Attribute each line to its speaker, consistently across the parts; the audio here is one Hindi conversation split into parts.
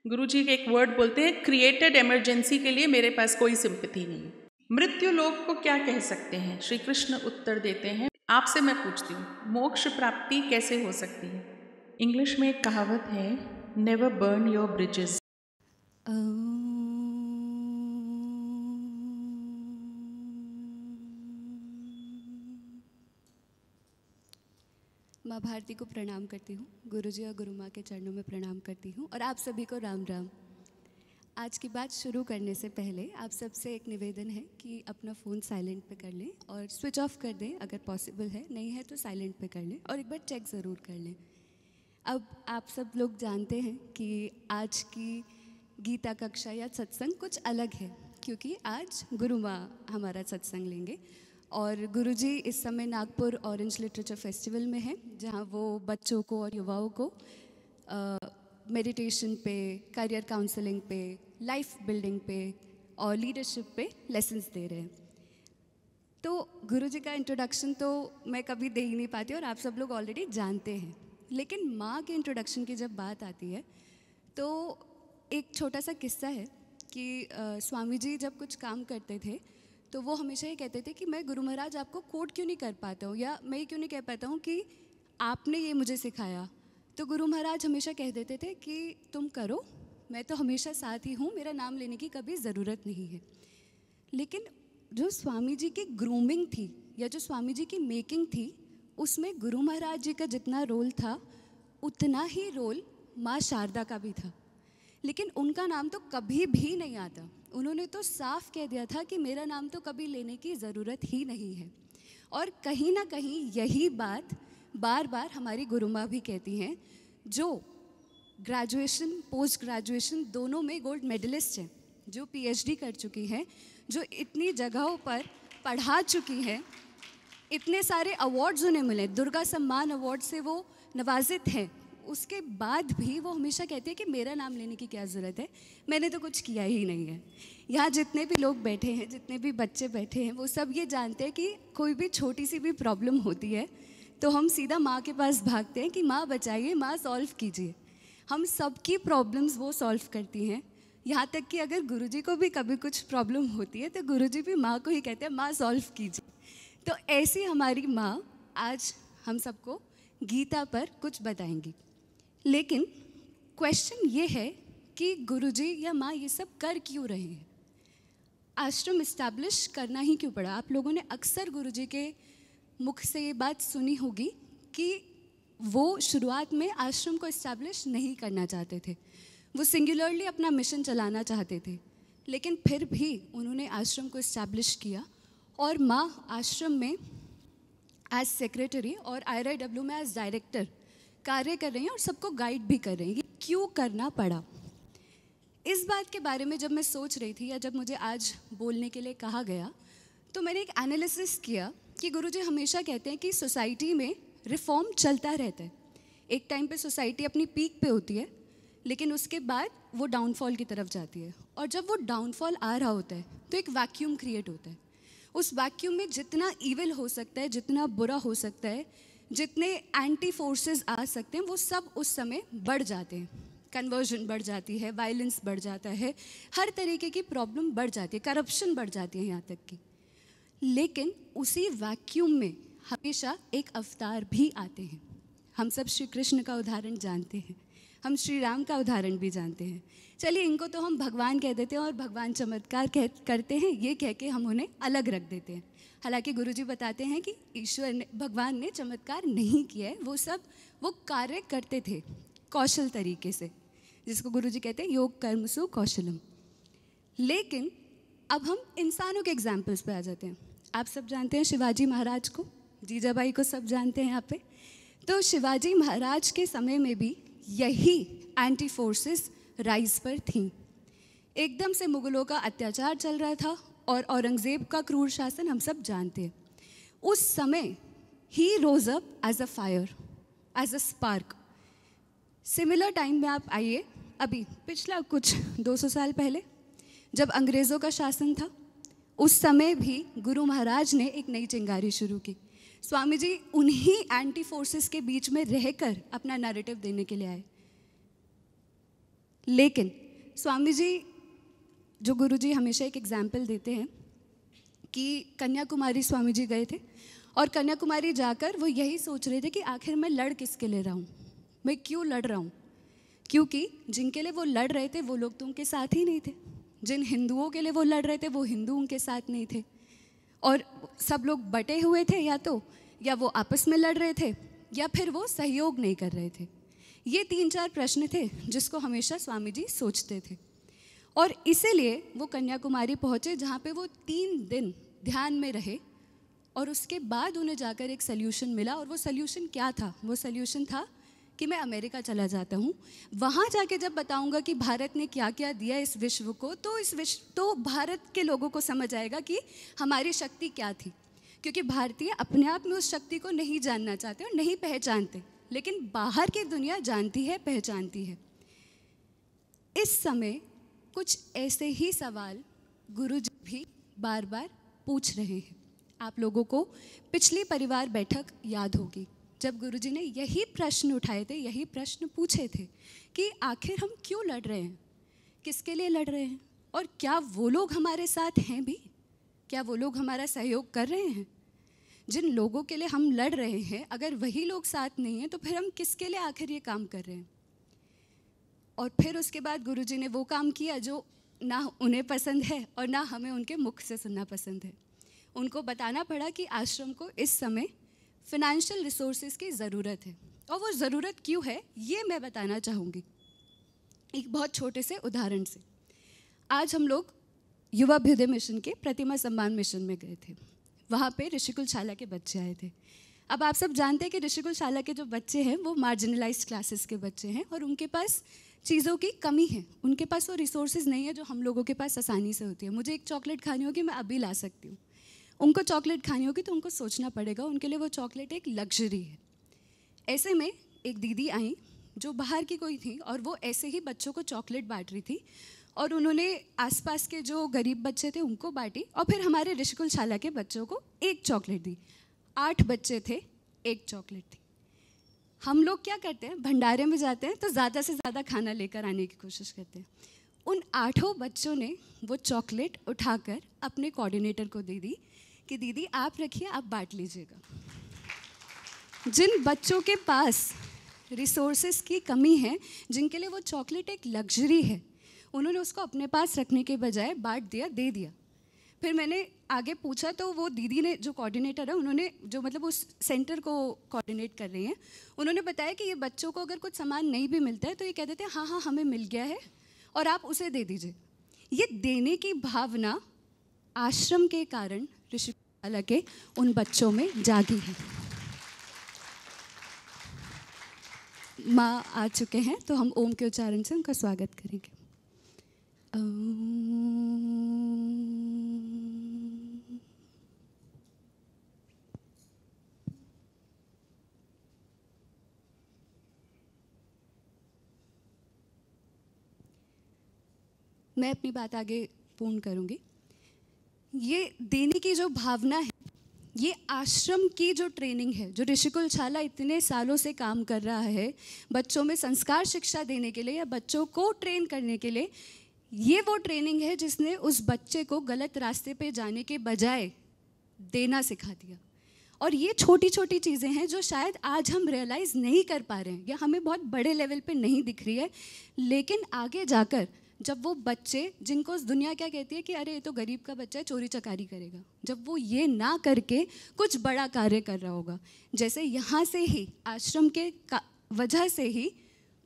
Speaker 1: गुरुजी एक वर्ड बोलते हैं, क्रिएटेड इमरजेंसी के लिए मेरे पास कोई सिंपैथी नहीं। मृत्यु लोक को क्या कह सकते हैं? श्री कृष्ण उत्तर देते हैं, आपसे मैं पूछती हूँ, मोक्ष प्राप्ति कैसे हो सकती है? इंग्लिश में एक कहावत है, नेवर बर्न योर ब्रिजेस।
Speaker 2: माँ भारती को प्रणाम करती हूँ, गुरुजी और गुरु माँ के चरणों में प्रणाम करती हूँ और आप सभी को राम राम। आज की बात शुरू करने से पहले आप सबसे एक निवेदन है कि अपना फ़ोन साइलेंट पे कर लें और स्विच ऑफ कर दें अगर पॉसिबल है, नहीं है तो साइलेंट पे कर लें और एक बार चेक ज़रूर कर लें। अब आप सब लोग जानते हैं कि आज की गीता कक्षा या सत्संग कुछ अलग है, क्योंकि आज गुरु माँ हमारा सत्संग लेंगे और गुरुजी इस समय नागपुर ऑरेंज लिटरेचर फेस्टिवल में हैं, जहाँ वो बच्चों को और युवाओं को मेडिटेशन पे, करियर काउंसलिंग पे, लाइफ बिल्डिंग पे और लीडरशिप पे लेसन्स दे रहे हैं। तो गुरुजी का इंट्रोडक्शन तो मैं कभी दे ही नहीं पाती और आप सब लोग ऑलरेडी जानते हैं, लेकिन माँ के इंट्रोडक्शन की जब बात आती है तो एक छोटा सा किस्सा है कि स्वामी जी जब कुछ काम करते थे तो वो हमेशा ये कहते थे कि मैं गुरु महाराज आपको कोट क्यों नहीं कर पाता हूँ, या मैं क्यों नहीं कह पाता हूँ कि आपने ये मुझे सिखाया। तो गुरु महाराज हमेशा कह देते थे कि तुम करो, मैं तो हमेशा साथ ही हूँ, मेरा नाम लेने की कभी ज़रूरत नहीं है। लेकिन जो स्वामी जी की ग्रूमिंग थी या जो स्वामी जी की मेकिंग थी, उसमें गुरु महाराज जी का जितना रोल था उतना ही रोल माँ शारदा का भी था, लेकिन उनका नाम तो कभी भी नहीं आता। उन्होंने तो साफ कह दिया था कि मेरा नाम तो कभी लेने की ज़रूरत ही नहीं है। और कहीं ना कहीं यही बात बार बार हमारी गुरु माँ भी कहती हैं, जो ग्रेजुएशन पोस्ट ग्रेजुएशन दोनों में गोल्ड मेडलिस्ट हैं, जो पीएचडी कर चुकी हैं, जो इतनी जगहों पर पढ़ा चुकी हैं, इतने सारे अवार्ड्स उन्हें मिले, दुर्गा सम्मान अवार्ड से वो नवाजित हैं, उसके बाद भी वो हमेशा कहते हैं कि मेरा नाम लेने की क्या ज़रूरत है, मैंने तो कुछ किया ही नहीं है। यहाँ जितने भी लोग बैठे हैं, जितने भी बच्चे बैठे हैं, वो सब ये जानते हैं कि कोई भी छोटी सी भी प्रॉब्लम होती है तो हम सीधा माँ के पास भागते हैं कि माँ बचाइए, माँ सॉल्व कीजिए। हम सबकी प्रॉब्लम्स वो सॉल्व करती हैं, यहाँ तक कि अगर गुरुजी को भी कभी कुछ प्रॉब्लम होती है तो गुरुजी भी माँ को ही कहते हैं, माँ सॉल्व कीजिए। तो ऐसी हमारी माँ आज हम सबको गीता पर कुछ बताएंगी। लेकिन क्वेश्चन ये है कि गुरुजी या माँ ये सब कर क्यों रहे हैं, आश्रम इस्टेब्लिश करना ही क्यों पड़ा। आप लोगों ने अक्सर गुरुजी के मुख से ये बात सुनी होगी कि वो शुरुआत में आश्रम को इस्टेब्लिश नहीं करना चाहते थे, वो सिंगुलरली अपना मिशन चलाना चाहते थे, लेकिन फिर भी उन्होंने आश्रम को इस्टेब्लिश किया और माँ आश्रम में एज सेक्रेटरी और IRIW में एज डायरेक्टर कार्य कर रही हैं और सबको गाइड भी कर रही हैं। ये क्यों करना पड़ा, इस बात के बारे में जब मैं सोच रही थी या जब मुझे आज बोलने के लिए कहा गया तो मैंने एक एनालिसिस किया कि गुरुजी हमेशा कहते हैं कि सोसाइटी में रिफॉर्म चलता रहता है। एक टाइम पे सोसाइटी अपनी पीक पे होती है, लेकिन उसके बाद वो डाउनफॉल की तरफ जाती है, और जब वो डाउनफॉल आ रहा होता है तो एक वैक्यूम क्रिएट होता है। उस वैक्यूम में जितना ईविल हो सकता है, जितना बुरा हो सकता है, जितने एंटी फोर्सेस आ सकते हैं, वो सब उस समय बढ़ जाते हैं। कन्वर्जन बढ़ जाती है, वायलेंस बढ़ जाता है, हर तरीके की प्रॉब्लम बढ़ जाती है, करप्शन बढ़ जाती है यहाँ तक कि। लेकिन उसी वैक्यूम में हमेशा एक अवतार भी आते हैं। हम सब श्री कृष्ण का उदाहरण जानते हैं, हम श्री राम का उदाहरण भी जानते हैं। चलिए इनको तो हम भगवान कह देते हैं और भगवान चमत्कार करते हैं, ये कह के हम उन्हें अलग रख देते हैं। हालांकि गुरुजी बताते हैं कि ईश्वर ने, भगवान ने चमत्कार नहीं किया है, वो कार्य करते थे कौशल तरीके से, जिसको गुरुजी कहते हैं योग कर्मसु कौशलम। लेकिन अब हम इंसानों के एग्जाम्पल्स पे आ जाते हैं। आप सब जानते हैं शिवाजी महाराज को, जीजाबाई को सब जानते हैं यहाँ पे। तो शिवाजी महाराज के समय में भी यही एंटी फोर्सेस राइज पर थीं। एकदम से मुगलों का अत्याचार चल रहा था और औरंगज़ेब का क्रूर शासन हम सब जानते हैं। उस समय ही rose up as a fire, as a spark. Similar time में आप आइए, अभी पिछला कुछ 200 साल पहले जब अंग्रेज़ों का शासन था, उस समय भी गुरु महाराज ने एक नई चिंगारी शुरू की। स्वामी जी उन्हीं एंटी फोर्सेस के बीच में रहकर अपना नैरेटिव देने के लिए आए। लेकिन स्वामी जी, जो गुरु जी हमेशा एक एग्जाम्पल देते हैं कि कन्याकुमारी स्वामी जी गए थे और कन्याकुमारी जाकर वो यही सोच रहे थे कि आखिर मैं लड़ किसके लिए रहा हूँ, मैं क्यों लड़ रहा हूँ, क्योंकि जिनके लिए वो लड़ रहे थे वो लोग तो उनके साथ ही नहीं थे, जिन हिंदुओं के लिए वो लड़ रहे थे वो हिंदू उनके साथ नहीं थे, और सब लोग बटे हुए थे, या वो आपस में लड़ रहे थे या फिर वो सहयोग नहीं कर रहे थे। ये 3-4 प्रश्न थे जिसको हमेशा स्वामी जी सोचते थे, और इसीलिए वो कन्याकुमारी पहुँचे जहाँ पे वो 3 दिन ध्यान में रहे, और उसके बाद उन्हें जाकर एक सल्यूशन मिला। और वो सल्यूशन क्या था? वो सल्यूशन था कि मैं अमेरिका चला जाता हूँ, वहाँ जाके जब बताऊँगा कि भारत ने क्या क्या दिया इस विश्व को, तो भारत के लोगों को समझ आएगा कि हमारी शक्ति क्या थी, क्योंकि भारतीय अपने आप में उस शक्ति को नहीं जानना चाहते और नहीं पहचानते, लेकिन बाहर की दुनिया जानती है, पहचानती है। इस समय कुछ ऐसे ही सवाल गुरु जी भी बार बार पूछ रहे हैं। आप लोगों को पिछली परिवार बैठक याद होगी, जब गुरु जी ने यही प्रश्न उठाए थे, यही प्रश्न पूछे थे कि आखिर हम क्यों लड़ रहे हैं, किसके लिए लड़ रहे हैं, और क्या वो लोग हमारे साथ हैं भी, क्या वो लोग हमारा सहयोग कर रहे हैं। जिन लोगों के लिए हम लड़ रहे हैं, अगर वही लोग साथ नहीं हैं तो फिर हम किसके लिए आखिर ये काम कर रहे हैं। और फिर उसके बाद गुरु जी ने वो काम किया जो ना उन्हें पसंद है और ना हमें उनके मुख से सुनना पसंद है। उनको बताना पड़ा कि आश्रम को इस समय फिनेंशियल रिसोर्सेज की ज़रूरत है, और वो ज़रूरत क्यों है ये मैं बताना चाहूँगी एक बहुत छोटे से उदाहरण से। आज हम लोग युवाभ्युदय मिशन के प्रतिमा सम्मान मिशन में गए थे। वहाँ पे ऋषिकुल शाला के बच्चे आए थे। अब आप सब जानते हैं कि ऋषिकुल शाला के जो बच्चे हैं वो मार्जिनलाइज्ड क्लासेस के बच्चे हैं, और उनके पास चीज़ों की कमी है, उनके पास वो रिसोर्सेज नहीं है जो हम लोगों के पास आसानी से होती है। मुझे एक चॉकलेट खानी होगी, मैं अभी ला सकती हूँ, उनको चॉकलेट खानी होगी तो उनको सोचना पड़ेगा, उनके लिए वो चॉकलेट एक लग्जरी है। ऐसे में एक दीदी आई जो बाहर की कोई थी, और वो ऐसे ही बच्चों को चॉकलेट बांट रही थी, और उन्होंने आसपास के जो गरीब बच्चे थे उनको बांटी, और फिर हमारे ऋषिकुल शाला के बच्चों को एक चॉकलेट दी। 8 बच्चे थे, एक चॉकलेट थी। हम लोग क्या करते हैं, भंडारे में जाते हैं तो ज़्यादा से ज़्यादा खाना लेकर आने की कोशिश करते हैं। उन 8 बच्चों ने वो चॉकलेट उठाकर अपने कोऑर्डिनेटर को दे दी कि दीदी आप रखिए, आप बांट लीजिएगा। जिन बच्चों के पास रिसोर्सेज की कमी है, जिनके लिए वो चॉकलेट एक लग्जरी है, उन्होंने उसको अपने पास रखने के बजाय बांट दिया, दे दिया। फिर मैंने आगे पूछा तो वो दीदी ने, जो कोऑर्डिनेटर है, उन्होंने जो मतलब उस सेंटर को कोऑर्डिनेट कर रही हैं, उन्होंने बताया कि ये बच्चों को अगर कुछ सामान नहीं भी मिलता है तो ये कह देते हैं हाँ हाँ हमें मिल गया है और आप उसे दे दीजिए। ये देने की भावना आश्रम के कारण ऋषिकुल शाला के उन बच्चों में जागी है। माँ आ चुके हैं तो हम ओम के उच्चारण से उनका स्वागत करेंगे। मैं अपनी बात आगे पूर्ण करूंगी। ये देने की जो भावना है, ये आश्रम की जो ट्रेनिंग है, जो ऋषिकुल शाला इतने सालों से काम कर रहा है बच्चों में संस्कार शिक्षा देने के लिए या बच्चों को ट्रेन करने के लिए, ये वो ट्रेनिंग है जिसने उस बच्चे को गलत रास्ते पे जाने के बजाय देना सिखा दिया। और ये छोटी छोटी चीज़ें हैं जो शायद आज हम रियलाइज़ नहीं कर पा रहे हैं या हमें बहुत बड़े लेवल पे नहीं दिख रही है, लेकिन आगे जाकर जब वो बच्चे, जिनको दुनिया क्या कहती है कि अरे ये तो गरीब का बच्चा है, चोरी चकारी करेगा, जब वो ये ना करके कुछ बड़ा कार्य कर रहा होगा, जैसे यहाँ से ही आश्रम के वजह से ही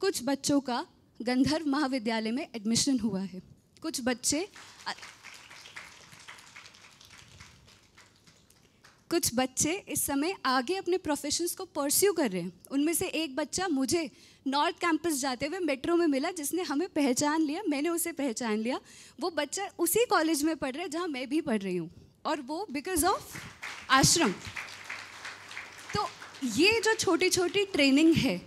Speaker 2: कुछ बच्चों का गंधर्व महाविद्यालय में एडमिशन हुआ है। कुछ बच्चे इस समय आगे अपने प्रोफेशंस को परस्यू कर रहे हैं। उनमें से एक बच्चा मुझे नॉर्थ कैंपस जाते हुए मेट्रो में मिला, जिसने हमें पहचान लिया, मैंने उसे पहचान लिया। वो बच्चा उसी कॉलेज में पढ़ रहा है जहाँ मैं भी पढ़ रही हूँ, और वो बिकॉज ऑफ आश्रम। तो ये जो छोटी छोटी ट्रेनिंग है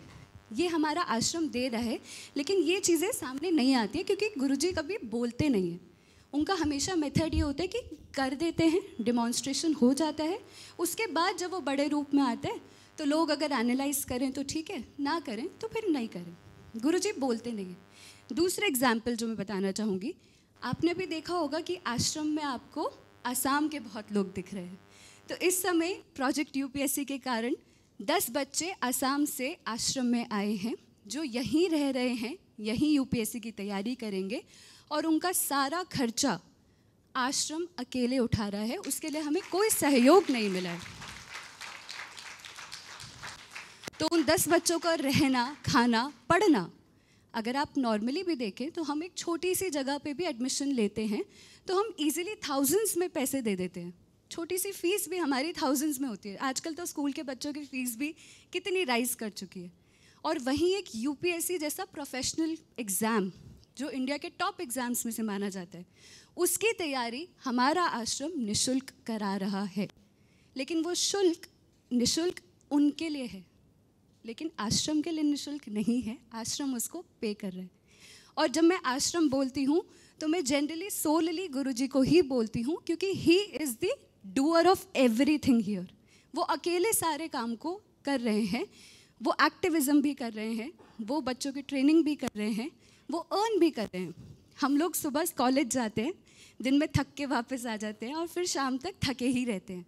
Speaker 2: ये हमारा आश्रम दे रहा है, लेकिन ये चीज़ें सामने नहीं आती हैं क्योंकि गुरुजी कभी बोलते नहीं हैं। उनका हमेशा मेथड ये होता है कि कर देते हैं, डिमॉन्स्ट्रेशन हो जाता है, उसके बाद जब वो बड़े रूप में आते हैं तो लोग अगर एनालाइज करें तो ठीक है, ना करें तो फिर नहीं करें। गुरुजी बोलते नहीं हैं। दूसरा एग्जाम्पल जो मैं बताना चाहूँगी, आपने भी देखा होगा कि आश्रम में आपको आसाम के बहुत लोग दिख रहे हैं। तो इस समय प्रोजेक्ट यूपीएससी के कारण 10 बच्चे आसाम से आश्रम में आए हैं, जो यहीं रह रहे हैं, यहीं यूपीएससी की तैयारी करेंगे और उनका सारा खर्चा आश्रम अकेले उठा रहा है। उसके लिए हमें कोई सहयोग नहीं मिला है। तो उन 10 बच्चों का रहना, खाना, पढ़ना, अगर आप नॉर्मली भी देखें तो हम एक छोटी सी जगह पे भी एडमिशन लेते हैं तो हम इजीली थाउजेंड्स में पैसे दे देते हैं। छोटी सी फीस भी हमारी थाउजेंड्स में होती है। आजकल तो स्कूल के बच्चों की फ़ीस भी कितनी राइज़ कर चुकी है। और वहीं एक यूपीएससी जैसा प्रोफेशनल एग्ज़ाम, जो इंडिया के टॉप एग्ज़ाम्स में से माना जाता है, उसकी तैयारी हमारा आश्रम निःशुल्क करा रहा है। लेकिन वो शुल्क निःशुल्क उनके लिए है, लेकिन आश्रम के लिए निःशुल्क नहीं है। आश्रम उसको पे कर रहे हैं। और जब मैं आश्रम बोलती हूँ तो मैं जनरली सोलली गुरुजी को ही बोलती हूँ, क्योंकि he is the doer of everything here. वो अकेले सारे काम को कर रहे हैं। वो एक्टिविज़म भी कर रहे हैं, वो बच्चों की ट्रेनिंग भी कर रहे हैं, वो अर्न भी कर रहे हैं। हम लोग सुबह कॉलेज जाते हैं, दिन में थक के वापस आ जाते हैं और फिर शाम तक थके ही रहते हैं।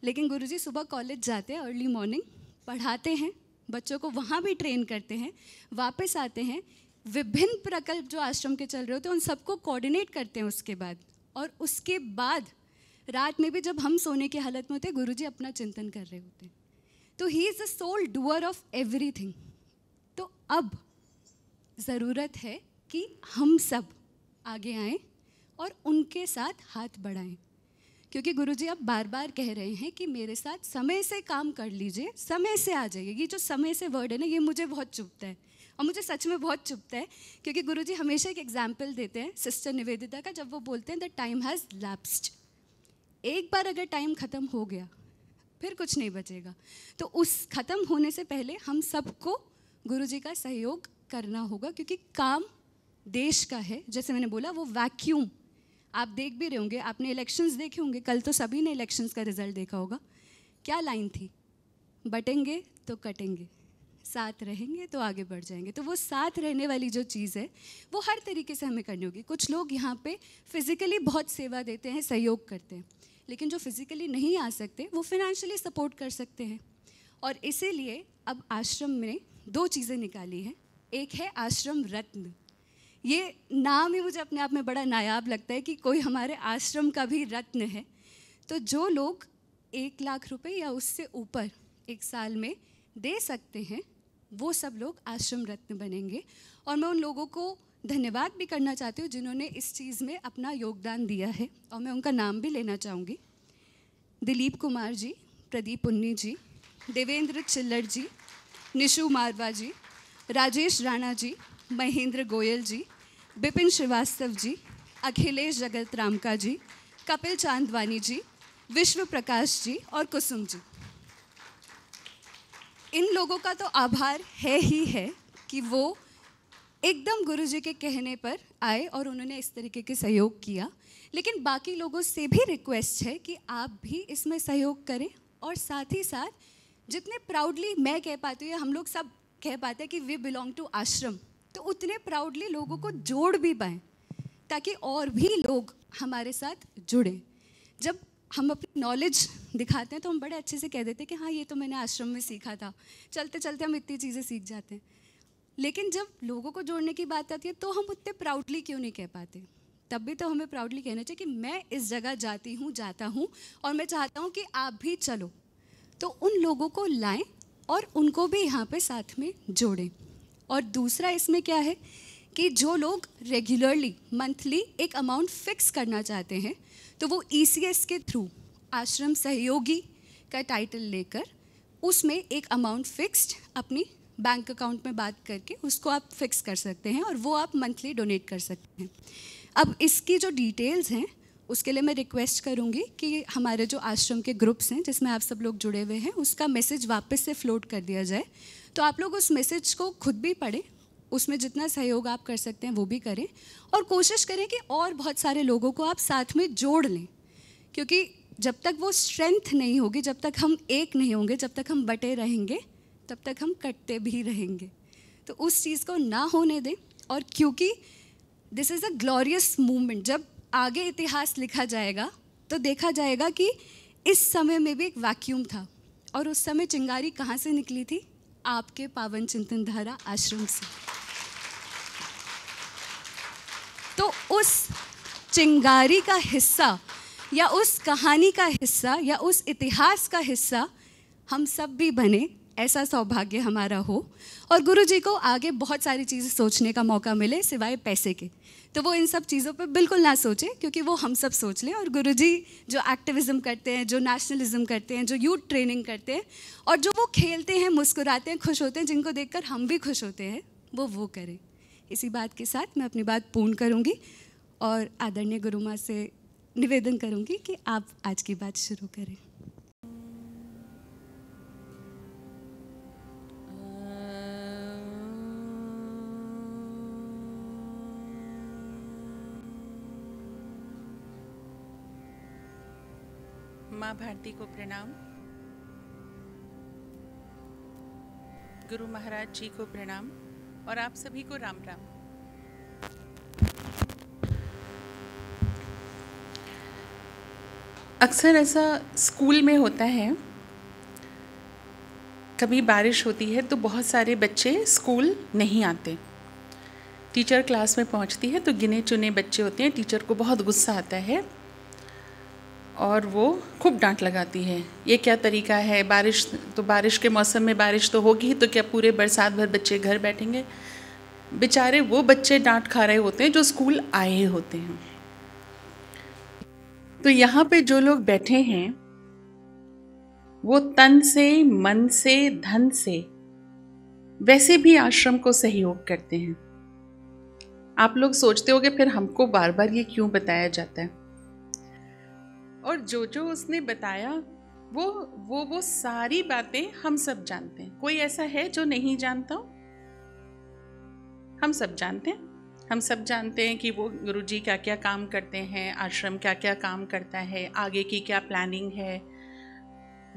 Speaker 2: लेकिन गुरुजी सुबह कॉलेज जाते हैं, अर्ली मॉर्निंग पढ़ाते हैं, बच्चों को वहाँ भी ट्रेन करते हैं, वापस आते हैं, विभिन्न प्रकल्प जो आश्रम के चल रहे होते हैं उन सबको कोऑर्डिनेट करते हैं उसके बाद। और उसके बाद रात में भी जब हम सोने की हालत में होते हैं, गुरुजी अपना चिंतन कर रहे होते हैं। तो he is the soul doer of everything. तो अब ज़रूरत है कि हम सब आगे आएं और उनके साथ हाथ बढ़ाएं, क्योंकि गुरुजी अब बार बार कह रहे हैं कि मेरे साथ समय से काम कर लीजिए, समय से आ जाइए। ये जो समय से वर्ड है ना, ये मुझे बहुत चुभता है और मुझे सच में बहुत चुभता है, क्योंकि गुरुजी हमेशा एक एग्जाम्पल देते हैं सिस्टर निवेदिता का, जब वो बोलते हैं द टाइम हैज़ लैप्स्ड। एक बार अगर टाइम ख़त्म हो गया फिर कुछ नहीं बचेगा। तो उस ख़त्म होने से पहले हम सबको गुरुजी का सहयोग करना होगा, क्योंकि काम देश का है। जैसे मैंने बोला, वो वैक्यूम आप देख भी रहे होंगे, आपने इलेक्शंस देखे होंगे, कल तो सभी ने इलेक्शंस का रिजल्ट देखा होगा। क्या लाइन थी? बटेंगे तो कटेंगे, साथ रहेंगे तो आगे बढ़ जाएंगे। तो वो साथ रहने वाली जो चीज़ है वो हर तरीके से हमें करनी होगी। कुछ लोग यहाँ पे फिज़िकली बहुत सेवा देते हैं, सहयोग करते हैं, लेकिन जो फिज़िकली नहीं आ सकते वो फिनेंशियली सपोर्ट कर सकते हैं। और इसीलिए अब आश्रम में 2 चीज़ें निकाली हैं। एक है आश्रम रत्न। ये नाम ही मुझे अपने आप में बड़ा नायाब लगता है कि कोई हमारे आश्रम का भी रत्न है। तो जो लोग 1 लाख रुपए या उससे ऊपर एक साल में दे सकते हैं, वो सब लोग आश्रम रत्न बनेंगे। और मैं उन लोगों को धन्यवाद भी करना चाहती हूँ जिन्होंने इस चीज़ में अपना योगदान दिया है, और मैं उनका नाम भी लेना चाहूँगी। दिलीप कुमार जी, प्रदीप उन्नी जी, देवेंद्र चिल्लर जी, निशु मारवा जी, राजेश राणा जी, महेंद्र गोयल जी, बिपिन श्रीवास्तव जी, अखिलेश जगत रामका जी, कपिल चांदवानी जी, विश्व प्रकाश जी और कुसुम जी। इन लोगों का तो आभार है ही है कि वो एकदम गुरुजी के कहने पर आए और उन्होंने इस तरीके के सहयोग किया। लेकिन बाकी लोगों से भी रिक्वेस्ट है कि आप भी इसमें सहयोग करें, और साथ ही साथ जितने प्राउडली मैं कह पाती हूँ, हम लोग सब कह पाते हैं कि वी बिलोंग टू आश्रम, तो उतने प्राउडली लोगों को जोड़ भी पाएँ, ताकि और भी लोग हमारे साथ जुड़ें। जब हम अपनी नॉलेज दिखाते हैं तो हम बड़े अच्छे से कह देते हैं कि हाँ, ये तो मैंने आश्रम में सीखा था। चलते चलते हम इतनी चीज़ें सीख जाते हैं। लेकिन जब लोगों को जोड़ने की बात आती है तो हम उतने प्राउडली क्यों नहीं कह पाते? तब भी तो हमें प्राउडली कहना चाहिए कि मैं इस जगह जाती हूँ, जाता हूँ, और मैं चाहता हूँ कि आप भी चलो। तो उन लोगों को लाएं और उनको भी यहाँ पे साथ में जोड़ें। और दूसरा इसमें क्या है कि जो लोग रेगुलरली मंथली एक अमाउंट फिक्स करना चाहते हैं, तो वो ECS के थ्रू आश्रम सहयोगी का टाइटल लेकर उसमें एक अमाउंट फिक्स्ड अपनी बैंक अकाउंट में बात करके उसको आप फिक्स कर सकते हैं, और वो आप मंथली डोनेट कर सकते हैं। अब इसकी जो डिटेल्स हैं उसके लिए मैं रिक्वेस्ट करूँगी कि हमारे जो आश्रम के ग्रुप्स हैं जिसमें आप सब लोग जुड़े हुए हैं, उसका मैसेज वापस से फ्लोट कर दिया जाए। तो आप लोग उस मैसेज को खुद भी पढ़ें, उसमें जितना सहयोग आप कर सकते हैं वो भी करें, और कोशिश करें कि और बहुत सारे लोगों को आप साथ में जोड़ लें। क्योंकि जब तक वो स्ट्रेंथ नहीं होगी, जब तक हम एक नहीं होंगे, जब तक हम बटे रहेंगे, तब तक हम कटते भी रहेंगे। तो उस चीज़ को ना होने दें और क्योंकि this is a glorious movement, जब आगे इतिहास लिखा जाएगा तो देखा जाएगा कि इस समय में भी एक वैक्यूम था, और उस समय चिंगारी कहाँ से निकली थी? आपके पावन चिंतन धारा आश्रम से। तो उस चिंगारी का हिस्सा या उस कहानी का हिस्सा या उस इतिहास का हिस्सा हम सब भी बने, ऐसा सौभाग्य हमारा हो। और गुरुजी को आगे बहुत सारी चीज़ें सोचने का मौका मिले सिवाय पैसे के, तो वो इन सब चीज़ों पर बिल्कुल ना सोचे, क्योंकि वो हम सब सोच लें। और गुरुजी जो एक्टिविज़म करते हैं, जो नेशनलिज्म करते हैं, जो यूथ ट्रेनिंग करते हैं, और जो वो खेलते हैं, मुस्कुराते हैं, खुश होते हैं, जिनको देखकर हम भी खुश होते हैं, वो करें। इसी बात के साथ मैं अपनी बात पूर्ण करूँगी और आदरणीय गुरु माँ से निवेदन करूँगी कि आप आज की बात शुरू करें।
Speaker 1: माँ भारती को प्रणाम, गुरु महाराज जी को प्रणाम और आप सभी को राम राम। अक्सर ऐसा स्कूल में होता है, कभी बारिश होती है तो बहुत सारे बच्चे स्कूल नहीं आते। टीचर क्लास में पहुंचती है तो गिने चुने बच्चे होते हैं, टीचर को बहुत गुस्सा आता है और वो खूब डांट लगाती है। ये क्या तरीका है, बारिश के मौसम में बारिश तो होगी ही, तो क्या पूरे बरसात भर बच्चे घर बैठेंगे? बेचारे वो बच्चे डांट खा रहे होते हैं जो स्कूल आए होते हैं। तो यहाँ पे जो लोग बैठे हैं वो तन से, मन से, धन से वैसे भी आश्रम को सहयोग करते हैं। आप लोग सोचते होंगे फिर हमको बार बार ये क्यों बताया जाता है? और जो जो उसने बताया वो सारी बातें हम सब जानते हैं। कोई ऐसा है जो नहीं जानता? हम सब जानते हैं। हम सब जानते हैं कि वो गुरुजी क्या क्या काम करते हैं, आश्रम क्या क्या काम करता है, आगे की क्या प्लानिंग है,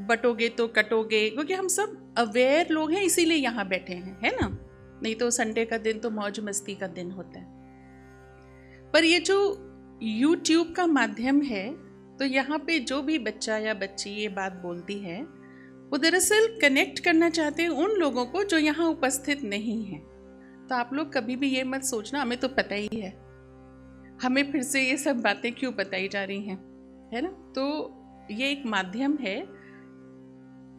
Speaker 1: बटोगे तो कटोगे, क्योंकि हम सब अवेयर लोग हैं, इसीलिए यहाँ बैठे हैं, है ना? नहीं तो संडे का दिन तो मौज मस्ती का दिन होता है। पर ये जो YouTube का माध्यम है, तो यहाँ पे जो भी बच्चा या बच्ची ये बात बोलती है, वो दरअसल कनेक्ट करना चाहते हैं उन लोगों को जो यहाँ उपस्थित नहीं हैं। तो आप लोग कभी भी ये मत सोचना हमें तो पता ही है, हमें फिर से ये सब बातें क्यों बताई जा रही हैं, है ना? तो ये एक माध्यम है,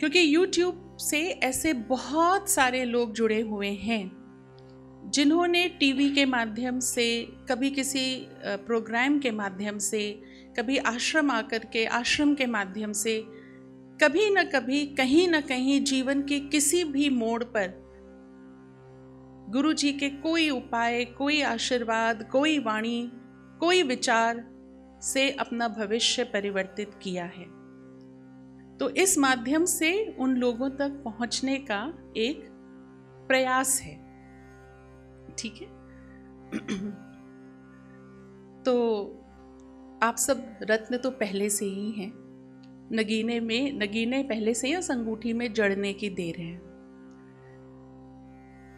Speaker 1: क्योंकि YouTube से ऐसे बहुत सारे लोग जुड़े हुए हैं जिन्होंने टीवी के माध्यम से, कभी किसी प्रोग्राम के माध्यम से, कभी आश्रम आकर के आश्रम के माध्यम से, कभी न कभी कहीं न कहीं जीवन के किसी भी मोड़ पर गुरु जी के कोई उपाय, कोई आशीर्वाद, कोई वाणी, कोई विचार से अपना भविष्य परिवर्तित किया है। तो इस माध्यम से उन लोगों तक पहुंचने का एक प्रयास है, ठीक है? तो आप सब रत्न तो पहले से ही हैं, नगीने पहले से ही उस अंगूठी में जड़ने की देर है।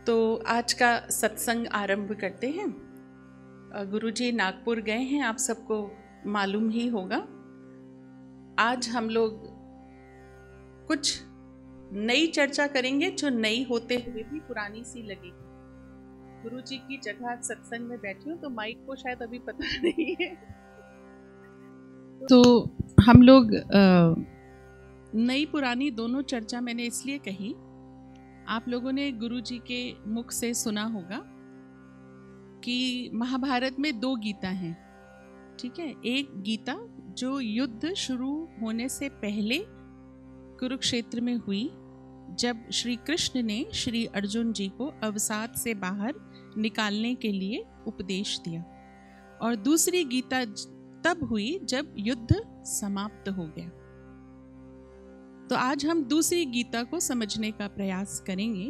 Speaker 1: तो आज का सत्संग आरंभ करते हैं। गुरुजी नागपुर गए हैं, आप सबको मालूम ही होगा। आज हम लोग कुछ नई चर्चा करेंगे जो नई होते हुए भी पुरानी सी लगेगी। गुरुजी की जगह सत्संग में बैठी हूँ तो माइक को शायद अभी पता नहीं है, तो हम लोग नई पुरानी दोनों चर्चा मैंने इसलिए कही, आप लोगों ने गुरुजी के मुख से सुना होगा कि महाभारत में 2 गीता हैं, ठीक है? एक गीता जो युद्ध शुरू होने से पहले कुरुक्षेत्र में हुई, जब श्री कृष्ण ने श्री अर्जुन जी को अवसाद से बाहर निकालने के लिए उपदेश दिया, और दूसरी गीता तब हुई जब युद्ध समाप्त हो गया। तो आज हम दूसरी गीता को समझने का प्रयास करेंगे।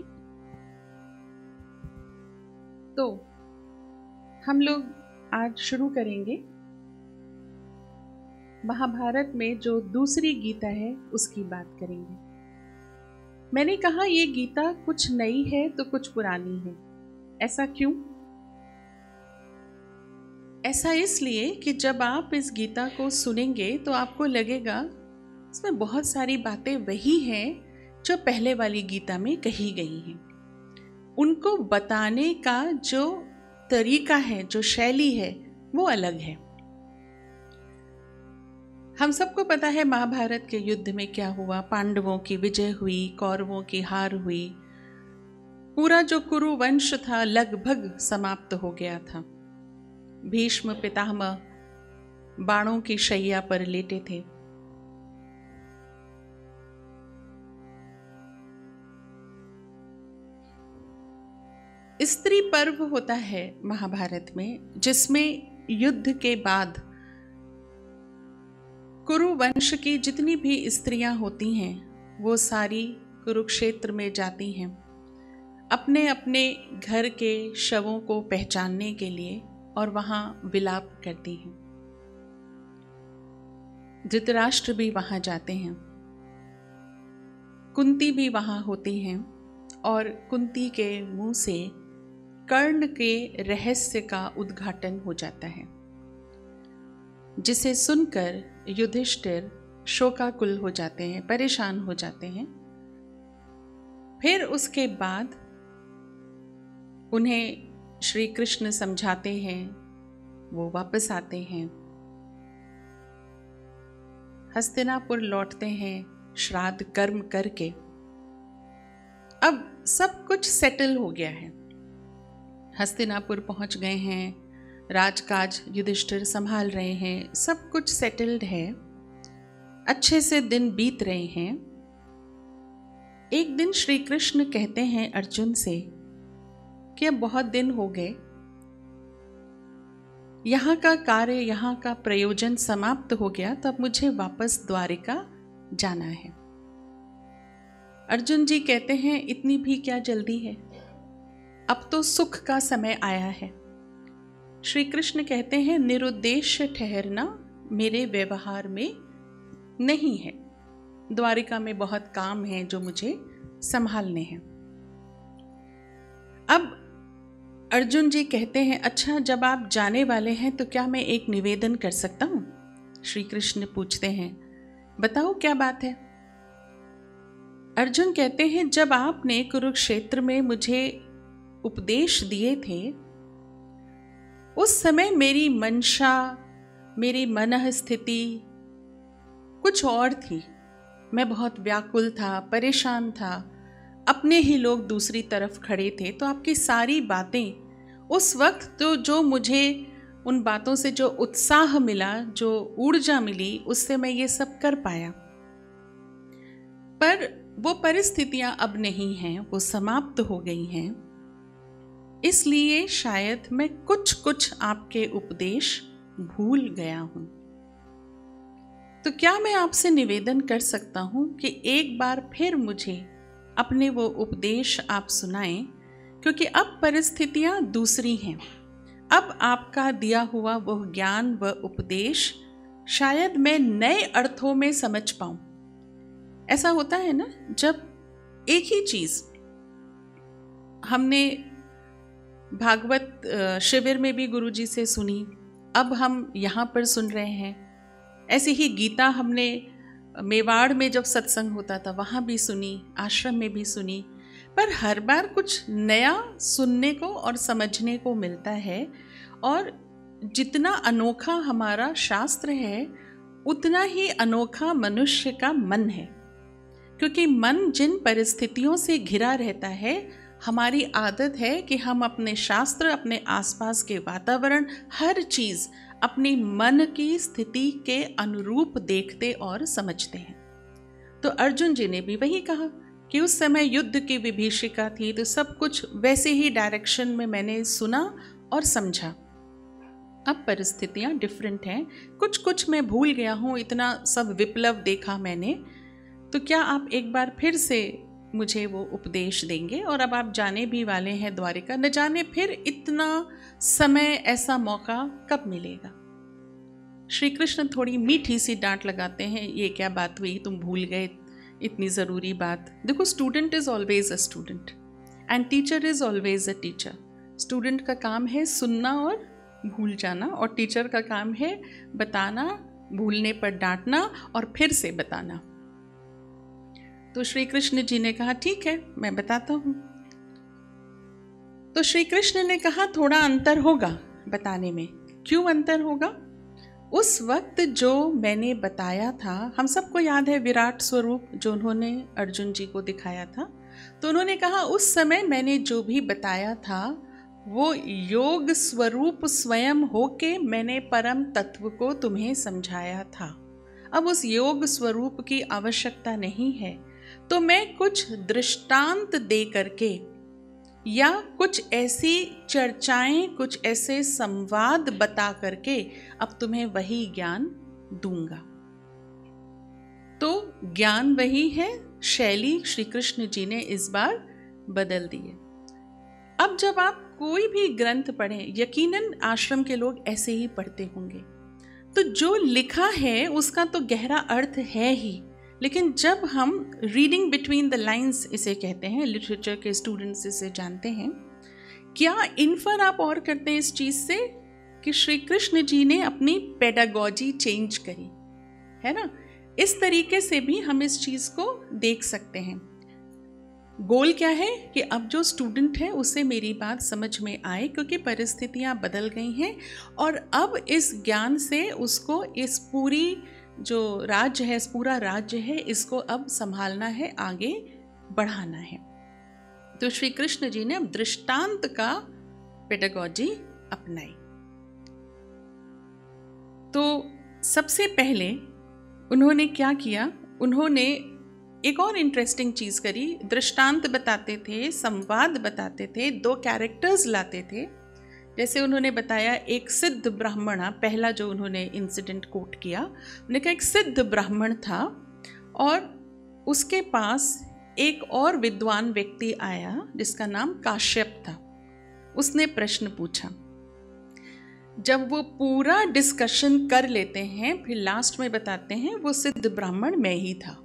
Speaker 1: तो हम लोग आज शुरू करेंगे महाभारत में जो दूसरी गीता है उसकी बात करेंगे। मैंने कहा ये गीता कुछ नई है तो कुछ पुरानी है, ऐसा क्यों? ऐसा इसलिए कि जब आप इस गीता को सुनेंगे तो आपको लगेगा इसमें बहुत सारी बातें वही हैं जो पहले वाली गीता में कही गई हैं। उनको बताने का जो तरीका है, जो शैली है, वो अलग है। हम सबको पता है महाभारत के युद्ध में क्या हुआ। पांडवों की विजय हुई, कौरवों की हार हुई। पूरा जो कुरु वंश था लगभग समाप्त हो गया था। भीष्म पितामह बाणों की शैया पर लेटे थे। स्त्री पर्व होता है महाभारत में, जिसमें युद्ध के बाद कुरु वंश की जितनी भी स्त्रियां होती हैं वो सारी कुरुक्षेत्र में जाती हैं अपने अपने घर के शवों को पहचानने के लिए, और वहां विलाप करती हैं। धृतराष्ट्र भी वहां जाते हैं, कुंती भी वहां होती हैं, और कुंती के मुंह से कर्ण के रहस्य का उद्घाटन हो जाता है, जिसे सुनकर युधिष्ठिर शोकाकुल हो जाते हैं, परेशान हो जाते हैं। फिर उसके बाद उन्हें श्री कृष्ण समझाते हैं, वो वापस आते हैं, हस्तिनापुर लौटते हैं श्राद्ध कर्म करके। अब सब कुछ सेटल हो गया है। हस्तिनापुर पहुंच गए हैं, राजकाज युधिष्ठिर संभाल रहे हैं, सब कुछ सेटल्ड है, अच्छे से दिन बीत रहे हैं। एक दिन श्री कृष्ण कहते हैं अर्जुन से कि अब बहुत दिन हो गए, यहाँ का कार्य, यहाँ का प्रयोजन समाप्त हो गया, तो अब मुझे वापस द्वारिका जाना है। अर्जुन जी कहते हैं इतनी भी क्या जल्दी है, अब तो सुख का समय आया है। श्री कृष्ण कहते हैं निरुद्देश्य ठहरना मेरे व्यवहार में नहीं है, द्वारिका में बहुत काम है जो मुझे संभालने हैं। अब अर्जुन जी कहते हैं अच्छा, जब आप जाने वाले हैं तो क्या मैं एक निवेदन कर सकता हूं? श्री कृष्ण पूछते हैं बताओ क्या बात है। अर्जुन कहते हैं जब आपने कुरुक्षेत्र में मुझे उपदेश दिए थे, उस समय मेरी मंशा, मेरी मनः स्थिति कुछ और थी। मैं बहुत व्याकुल था, परेशान था, अपने ही लोग दूसरी तरफ खड़े थे। तो आपकी सारी बातें उस वक्त तो जो मुझे उन बातों से जो उत्साह मिला, जो ऊर्जा मिली, उससे मैं ये सब कर पाया। पर वो परिस्थितियां अब नहीं हैं, वो समाप्त हो गई हैं। इसलिए शायद मैं कुछ कुछ आपके उपदेश भूल गया हूं। तो क्या मैं आपसे निवेदन कर सकता हूं कि एक बार फिर मुझे अपने वो उपदेश आप सुनाएं, क्योंकि अब परिस्थितियां दूसरी हैं। अब आपका दिया हुआ वो ज्ञान, व उपदेश शायद मैं नए अर्थों में समझ पाऊं। ऐसा होता है ना, जब एक ही चीज हमने भागवत शिविर में भी गुरुजी से सुनी, अब हम यहाँ पर सुन रहे हैं। ऐसी ही गीता हमने मेवाड़ में जब सत्संग होता था वहाँ भी सुनी, आश्रम में भी सुनी, पर हर बार कुछ नया सुनने को और समझने को मिलता है। और जितना अनोखा हमारा शास्त्र है, उतना ही अनोखा मनुष्य का मन है, क्योंकि मन जिन परिस्थितियों से घिरा रहता है, हमारी आदत है कि हम अपने शास्त्र, अपने आसपास के वातावरण, हर चीज़ अपनी मन की स्थिति के अनुरूप देखते और समझते हैं। तो अर्जुन जी ने भी वही कहा कि उस समय युद्ध की विभीषिका थी, तो सब कुछ वैसे ही डायरेक्शन में मैंने सुना और समझा। अब परिस्थितियां डिफरेंट हैं, कुछ कुछ मैं भूल गया हूँ, इतना सब विप्लव देखा मैंने। तो क्या आप एक बार फिर से मुझे वो उपदेश देंगे? और अब आप जाने भी वाले हैं द्वारिका, न जाने फिर इतना समय, ऐसा मौका कब मिलेगा। श्री कृष्ण थोड़ी मीठी सी डांट लगाते हैं, ये क्या बात हुई, तुम भूल गए इतनी ज़रूरी बात। देखो, student is always a student and teacher is always a teacher. Student का काम है सुनना और भूल जाना, और टीचर का काम है बताना, भूलने पर डांटना और फिर से बताना। तो श्री कृष्ण जी ने कहा ठीक है, मैं बताता हूँ। तो श्री कृष्ण ने कहा थोड़ा अंतर होगा बताने में। क्यों अंतर होगा? उस वक्त जो मैंने बताया था, हम सबको याद है विराट स्वरूप जो उन्होंने अर्जुन जी को दिखाया था। तो उन्होंने कहा उस समय मैंने जो भी बताया था वो योग स्वरूप स्वयं होके मैंने परम तत्व को तुम्हें समझाया था। अब उस योग स्वरूप की आवश्यकता नहीं है, तो मैं कुछ दृष्टांत दे करके या कुछ ऐसी चर्चाएं, कुछ ऐसे संवाद बता करके अब तुम्हें वही ज्ञान दूंगा। तो ज्ञान वही है, शैली श्री कृष्ण जी ने इस बार बदल दी है। अब जब आप कोई भी ग्रंथ पढ़ें, यकीनन आश्रम के लोग ऐसे ही पढ़ते होंगे, तो जो लिखा है उसका तो गहरा अर्थ है ही, लेकिन जब हम रीडिंग बिटवीन द लाइंस इसे कहते हैं, लिटरेचर के स्टूडेंट्स इसे जानते हैं, क्या इन्फर आप और करते हैं इस चीज़ से कि श्री कृष्ण जी ने अपनी पेडागॉजी चेंज करी है ना। इस तरीके से भी हम इस चीज़ को देख सकते हैं। गोल क्या है कि अब जो स्टूडेंट है उसे मेरी बात समझ में आए, क्योंकि परिस्थितियां बदल गई हैं और अब इस ज्ञान से उसको इस पूरी जो राज्य है, इस पूरा राज्य है, इसको अब संभालना है, आगे बढ़ाना है। तो श्री कृष्ण जी ने अब दृष्टांत का पेडागॉजी अपनाई। तो सबसे पहले उन्होंने क्या किया, उन्होंने एक और इंटरेस्टिंग चीज करी। दृष्टांत बताते थे, संवाद बताते थे, दो कैरेक्टर्स लाते थे। जैसे उन्होंने बताया एक सिद्ध ब्राह्मण, पहला जो उन्होंने इंसिडेंट कोट किया, उन्होंने कहा एक सिद्ध ब्राह्मण था और उसके पास एक और विद्वान व्यक्ति आया जिसका नाम काश्यप था। उसने प्रश्न पूछा। जब वो पूरा डिस्कशन कर लेते हैं फिर लास्ट में बताते हैं वो सिद्ध ब्राह्मण मैं ही था।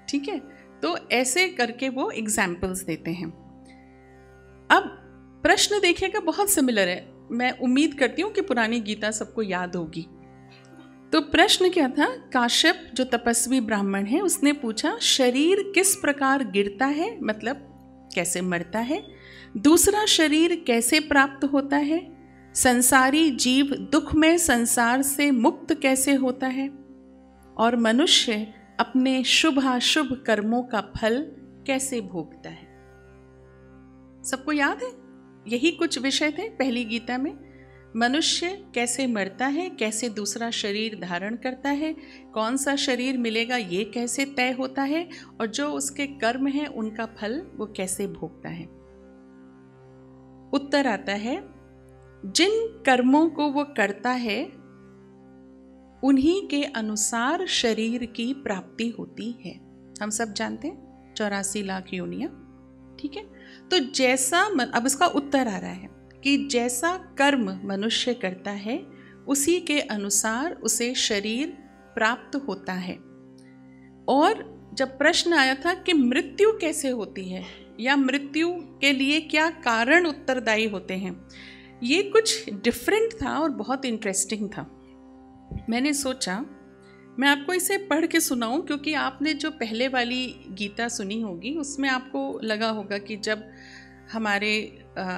Speaker 1: ठीक है, तो ऐसे करके वो एग्जाम्पल्स देते हैं। अब प्रश्न देखिएगा बहुत सिमिलर है, मैं उम्मीद करती हूँ कि पुरानी गीता सबको याद होगी। तो प्रश्न क्या था, काश्यप जो तपस्वी ब्राह्मण है उसने पूछा शरीर किस प्रकार गिरता है, मतलब कैसे मरता है, दूसरा शरीर कैसे प्राप्त होता है, संसारी जीव दुखमय संसार से मुक्त कैसे होता है, और मनुष्य अपने शुभाशुभ कर्मों का फल कैसे भोगता है। सबको याद है, यही कुछ विषय थे पहली गीता में। मनुष्य कैसे मरता है, कैसे दूसरा शरीर धारण करता है, कौन सा शरीर मिलेगा ये कैसे तय होता है, और जो उसके कर्म हैं उनका फल वो कैसे भोगता है। उत्तर आता है जिन कर्मों को वो करता है उन्हीं के अनुसार शरीर की प्राप्ति होती है। हम सब जानते हैं 84 लाख योनियां। ठीक है, तो जैसा अब इसका उत्तर आ रहा है कि जैसा कर्म मनुष्य करता है उसी के अनुसार उसे शरीर प्राप्त होता है। और जब प्रश्न आया था कि मृत्यु कैसे होती है या मृत्यु के लिए क्या कारण उत्तरदायी होते हैं, ये कुछ डिफरेंट था और बहुत इंटरेस्टिंग था। मैंने सोचा मैं आपको इसे पढ़ के सुनाऊं, क्योंकि आपने जो पहले वाली गीता सुनी होगी उसमें आपको लगा होगा कि जब हमारे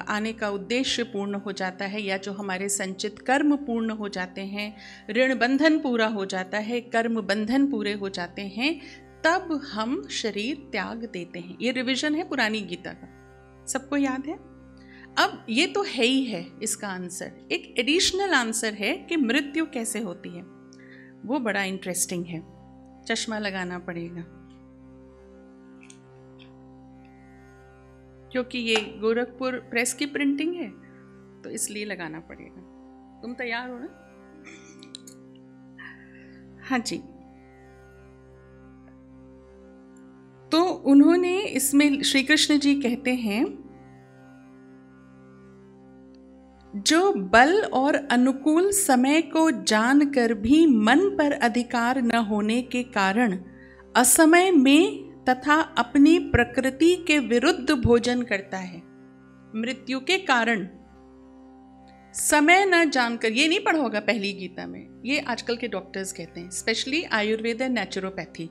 Speaker 1: आने का उद्देश्य पूर्ण हो जाता है या जो हमारे संचित कर्म पूर्ण हो जाते हैं, ऋण बंधन पूरा हो जाता है, कर्म बंधन पूरे हो जाते हैं, तब हम शरीर त्याग देते हैं। ये रिवीजन है पुरानी गीता का, सबको याद है। अब ये तो है ही है इसका आंसर, एक एडिशनल आंसर है कि मृत्यु कैसे होती है, वो बड़ा इंटरेस्टिंग है। चश्मा लगाना पड़ेगा क्योंकि ये गोरखपुर प्रेस की प्रिंटिंग है, तो इसलिए लगाना पड़ेगा। तुम तैयार हो ना? हाँ जी। तो उन्होंने इसमें श्री कृष्ण जी कहते हैं जो बल और अनुकूल समय को जानकर भी मन पर अधिकार न होने के कारण असमय में तथा अपनी प्रकृति के विरुद्ध भोजन करता है। मृत्यु के कारण समय न जानकर, ये नहीं पढ़ा होगा पहली गीता में, ये आजकल के डॉक्टर्स कहते हैं, स्पेशली आयुर्वेद एंड नेचुरोपैथी,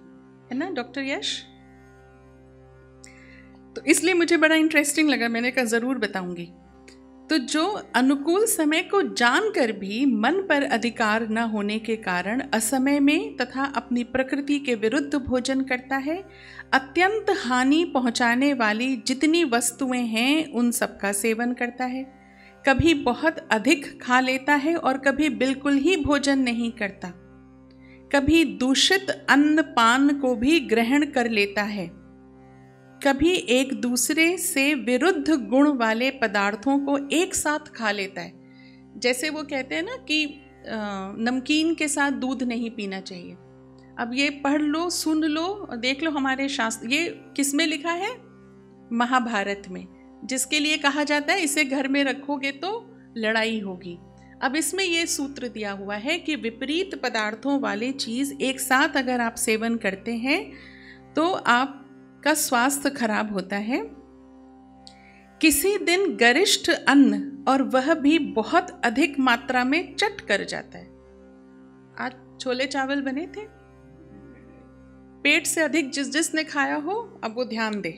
Speaker 1: है ना डॉक्टर यश? तो इसलिए मुझे बड़ा इंटरेस्टिंग लगा, मैंने कहा ज़रूर बताऊंगी। तो जो अनुकूल समय को जानकर भी मन पर अधिकार न होने के कारण असमय में तथा अपनी प्रकृति के विरुद्ध भोजन करता है, अत्यंत हानि पहुंचाने वाली जितनी वस्तुएं हैं उन सब का सेवन करता है, कभी बहुत अधिक खा लेता है और कभी बिल्कुल ही भोजन नहीं करता, कभी दूषित अन्न पान को भी ग्रहण कर लेता है, कभी एक दूसरे से विरुद्ध गुण वाले पदार्थों को एक साथ खा लेता है। जैसे वो कहते हैं ना कि नमकीन के साथ दूध नहीं पीना चाहिए। अब ये पढ़ लो, सुन लो और देख लो हमारे शास्त्र, ये किस में लिखा है? महाभारत में, जिसके लिए कहा जाता है इसे घर में रखोगे तो लड़ाई होगी। अब इसमें ये सूत्र दिया हुआ है कि विपरीत पदार्थों वाली चीज़ एक साथ अगर आप सेवन करते हैं तो आप का स्वास्थ्य खराब होता है। किसी दिन गरिष्ठ अन्न और वह भी बहुत अधिक मात्रा में चट कर जाता है। आज छोले चावल बने थे, पेट से अधिक जिसने खाया हो अब वो ध्यान दे।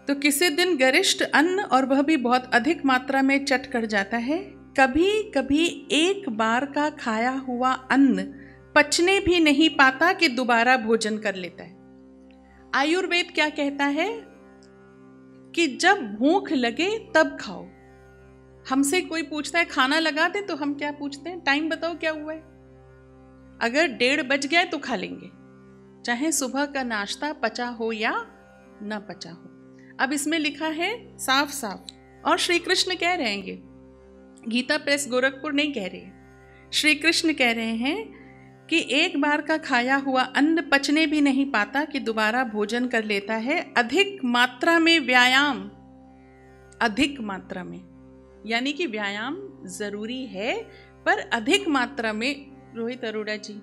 Speaker 1: तो किसी दिन गरिष्ठ अन्न और वह भी बहुत अधिक मात्रा में चट कर जाता है। कभी कभी एक बार का खाया हुआ अन्न पचने भी नहीं पाता कि दोबारा भोजन कर लेता है। आयुर्वेद क्या कहता है कि जब भूख लगे तब खाओ। हमसे कोई पूछता है खाना लगा दे तो हम क्या पूछते हैं? टाइम बताओ क्या हुआ है। अगर 1:30 बज गए तो खा लेंगे, चाहे सुबह का नाश्ता पचा हो या ना पचा हो। अब इसमें लिखा है साफ साफ, और श्री कृष्ण कह रहे हैं, ये गीता प्रेस गोरखपुर नहीं कह रहे, श्री कृष्ण कह रहे हैं कि एक बार का खाया हुआ अन्न पचने भी नहीं पाता कि दोबारा भोजन कर लेता है। अधिक मात्रा में व्यायाम, अधिक मात्रा में, यानी कि व्यायाम जरूरी है पर अधिक मात्रा में। रोहित अरोड़ा जी,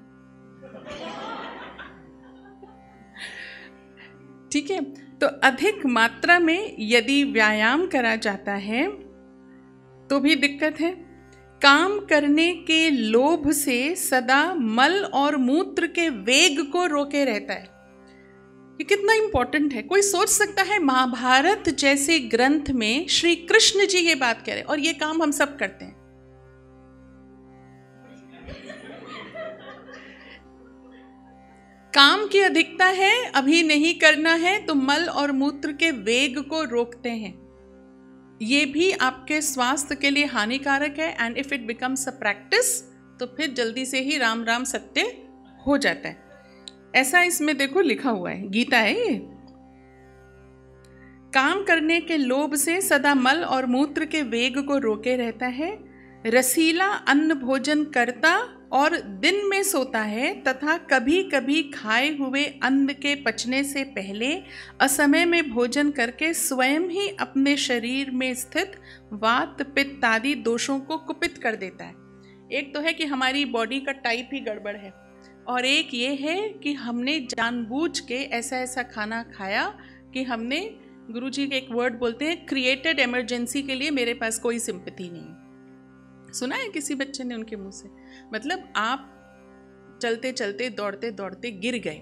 Speaker 1: ठीक है, तो अधिक मात्रा में यदि व्यायाम करा जाता है तो भी दिक्कत है। काम करने के लोभ से सदा मल और मूत्र के वेग को रोके रहता है। ये कितना इंपॉर्टेंट है। कोई सोच सकता है महाभारत जैसे ग्रंथ में श्री कृष्ण जी ये बात कह रहे हैं और ये काम हम सब करते हैं। काम की अधिकता है, अभी नहीं करना है तो मल और मूत्र के वेग को रोकते हैं। ये भी आपके स्वास्थ्य के लिए हानिकारक है। And if it becomes a practice तो फिर जल्दी से ही राम राम सत्य हो जाता है। ऐसा इसमें देखो लिखा हुआ है, गीता है ये। काम करने के लोभ से सदा मल और मूत्र के वेग को रोके रहता है। रसीला अन्न भोजन करता और दिन में सोता है तथा कभी कभी खाए हुए अन्न के पचने से पहले असमय में भोजन करके स्वयं ही अपने शरीर में स्थित वात पित्त आदि दोषों को कुपित कर देता है। एक तो है कि हमारी बॉडी का टाइप ही गड़बड़ है, और एक ये है कि हमने जानबूझ के ऐसा ऐसा खाना खाया कि हमने, गुरुजी के एक वर्ड बोलते हैं, क्रिएटेड इमरजेंसी के लिए मेरे पास कोई सिंपैथी नहीं। सुना है किसी बच्चे ने उनके मुंह से? मतलब आप चलते चलते दौड़ते दौड़ते गिर गए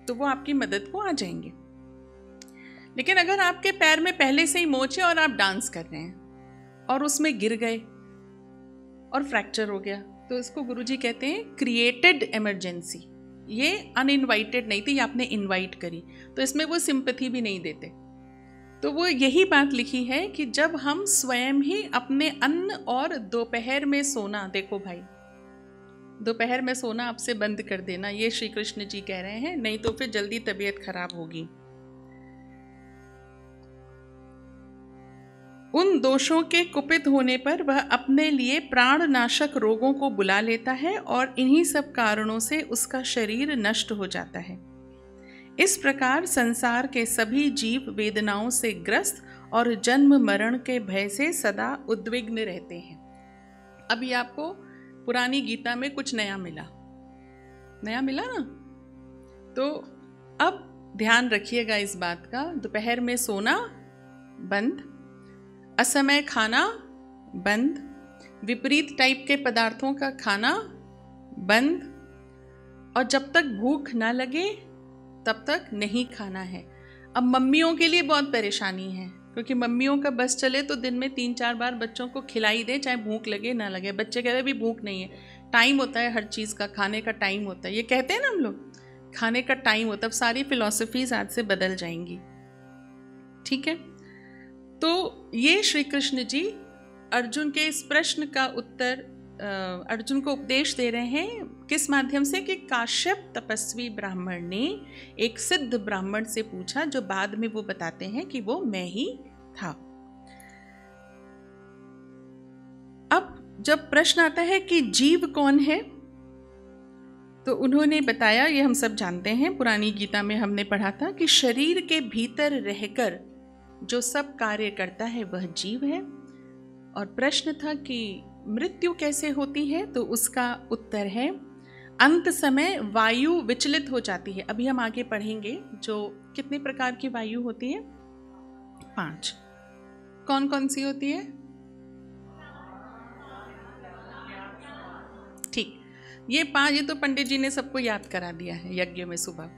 Speaker 1: तो वो आपकी मदद को आ जाएंगे, लेकिन अगर आपके पैर में पहले से ही मोच है और आप डांस कर रहे हैं और उसमें गिर गए और फ्रैक्चर हो गया तो इसको गुरुजी कहते हैं क्रिएटेड इमरजेंसी। ये अनइनवाइटेड नहीं थी, ये आपने इनवाइट करी, तो इसमें वो सिंपैथी भी नहीं देते। तो वो यही बात लिखी है कि जब हम स्वयं ही अपने अन्न और दोपहर में सोना, देखो भाई दोपहर में सोना आपसे बंद कर देना, ये श्री कृष्ण जी कह रहे हैं, नहीं तो फिर जल्दी तबीयत खराब होगी। उन दोषों के कुपित होने पर वह अपने लिए प्राणनाशक रोगों को बुला लेता है और इन्हीं सब कारणों से उसका शरीर नष्ट हो जाता है। इस प्रकार संसार के सभी जीव वेदनाओं से ग्रस्त और जन्म मरण के भय से सदा उद्विग्न रहते हैं। अभी आपको पुरानी गीता में कुछ नया मिला ना, तो अब ध्यान रखिएगा इस बात का, दोपहर में सोना बंद, असमय खाना बंद। विपरीत टाइप के पदार्थों का खाना बंद। और जब तक भूख ना लगे तब तक नहीं खाना है। अब मम्मियों के लिए बहुत परेशानी है, क्योंकि मम्मियों का बस चले तो दिन में 3-4 बार बच्चों को खिलाई दें, चाहे भूख लगे ना लगे। बच्चे कह रहे भी भूख नहीं है, टाइम होता है हर चीज़ का, खाने का टाइम होता है, ये कहते हैं ना हम लोग, खाने का टाइम होता है। अब सारी फिलॉसफीज आज से बदल जाएंगी, ठीक है। तो ये श्री कृष्ण जी अर्जुन के इस प्रश्न का उत्तर अर्जुन को उपदेश दे रहे हैं, किस माध्यम से कि काश्यप तपस्वी ब्राह्मण ने एक सिद्ध ब्राह्मण से पूछा, जो बाद में वो बताते हैं कि वो मैं ही था। अब जब प्रश्न आता है कि जीव कौन है, तो उन्होंने बताया, ये हम सब जानते हैं, पुरानी गीता में हमने पढ़ा था कि शरीर के भीतर रहकर जो सब कार्य करता है वह जीव है। और प्रश्न था कि मृत्यु कैसे होती है, तो उसका उत्तर है अंत समय वायु विचलित हो जाती है। अभी हम आगे पढ़ेंगे जो कितने प्रकार की वायु होती है, 5। कौन कौन सी होती है? ठीक, ये 5, ये तो पंडित जी ने सबको याद करा दिया है यज्ञ में सुबह।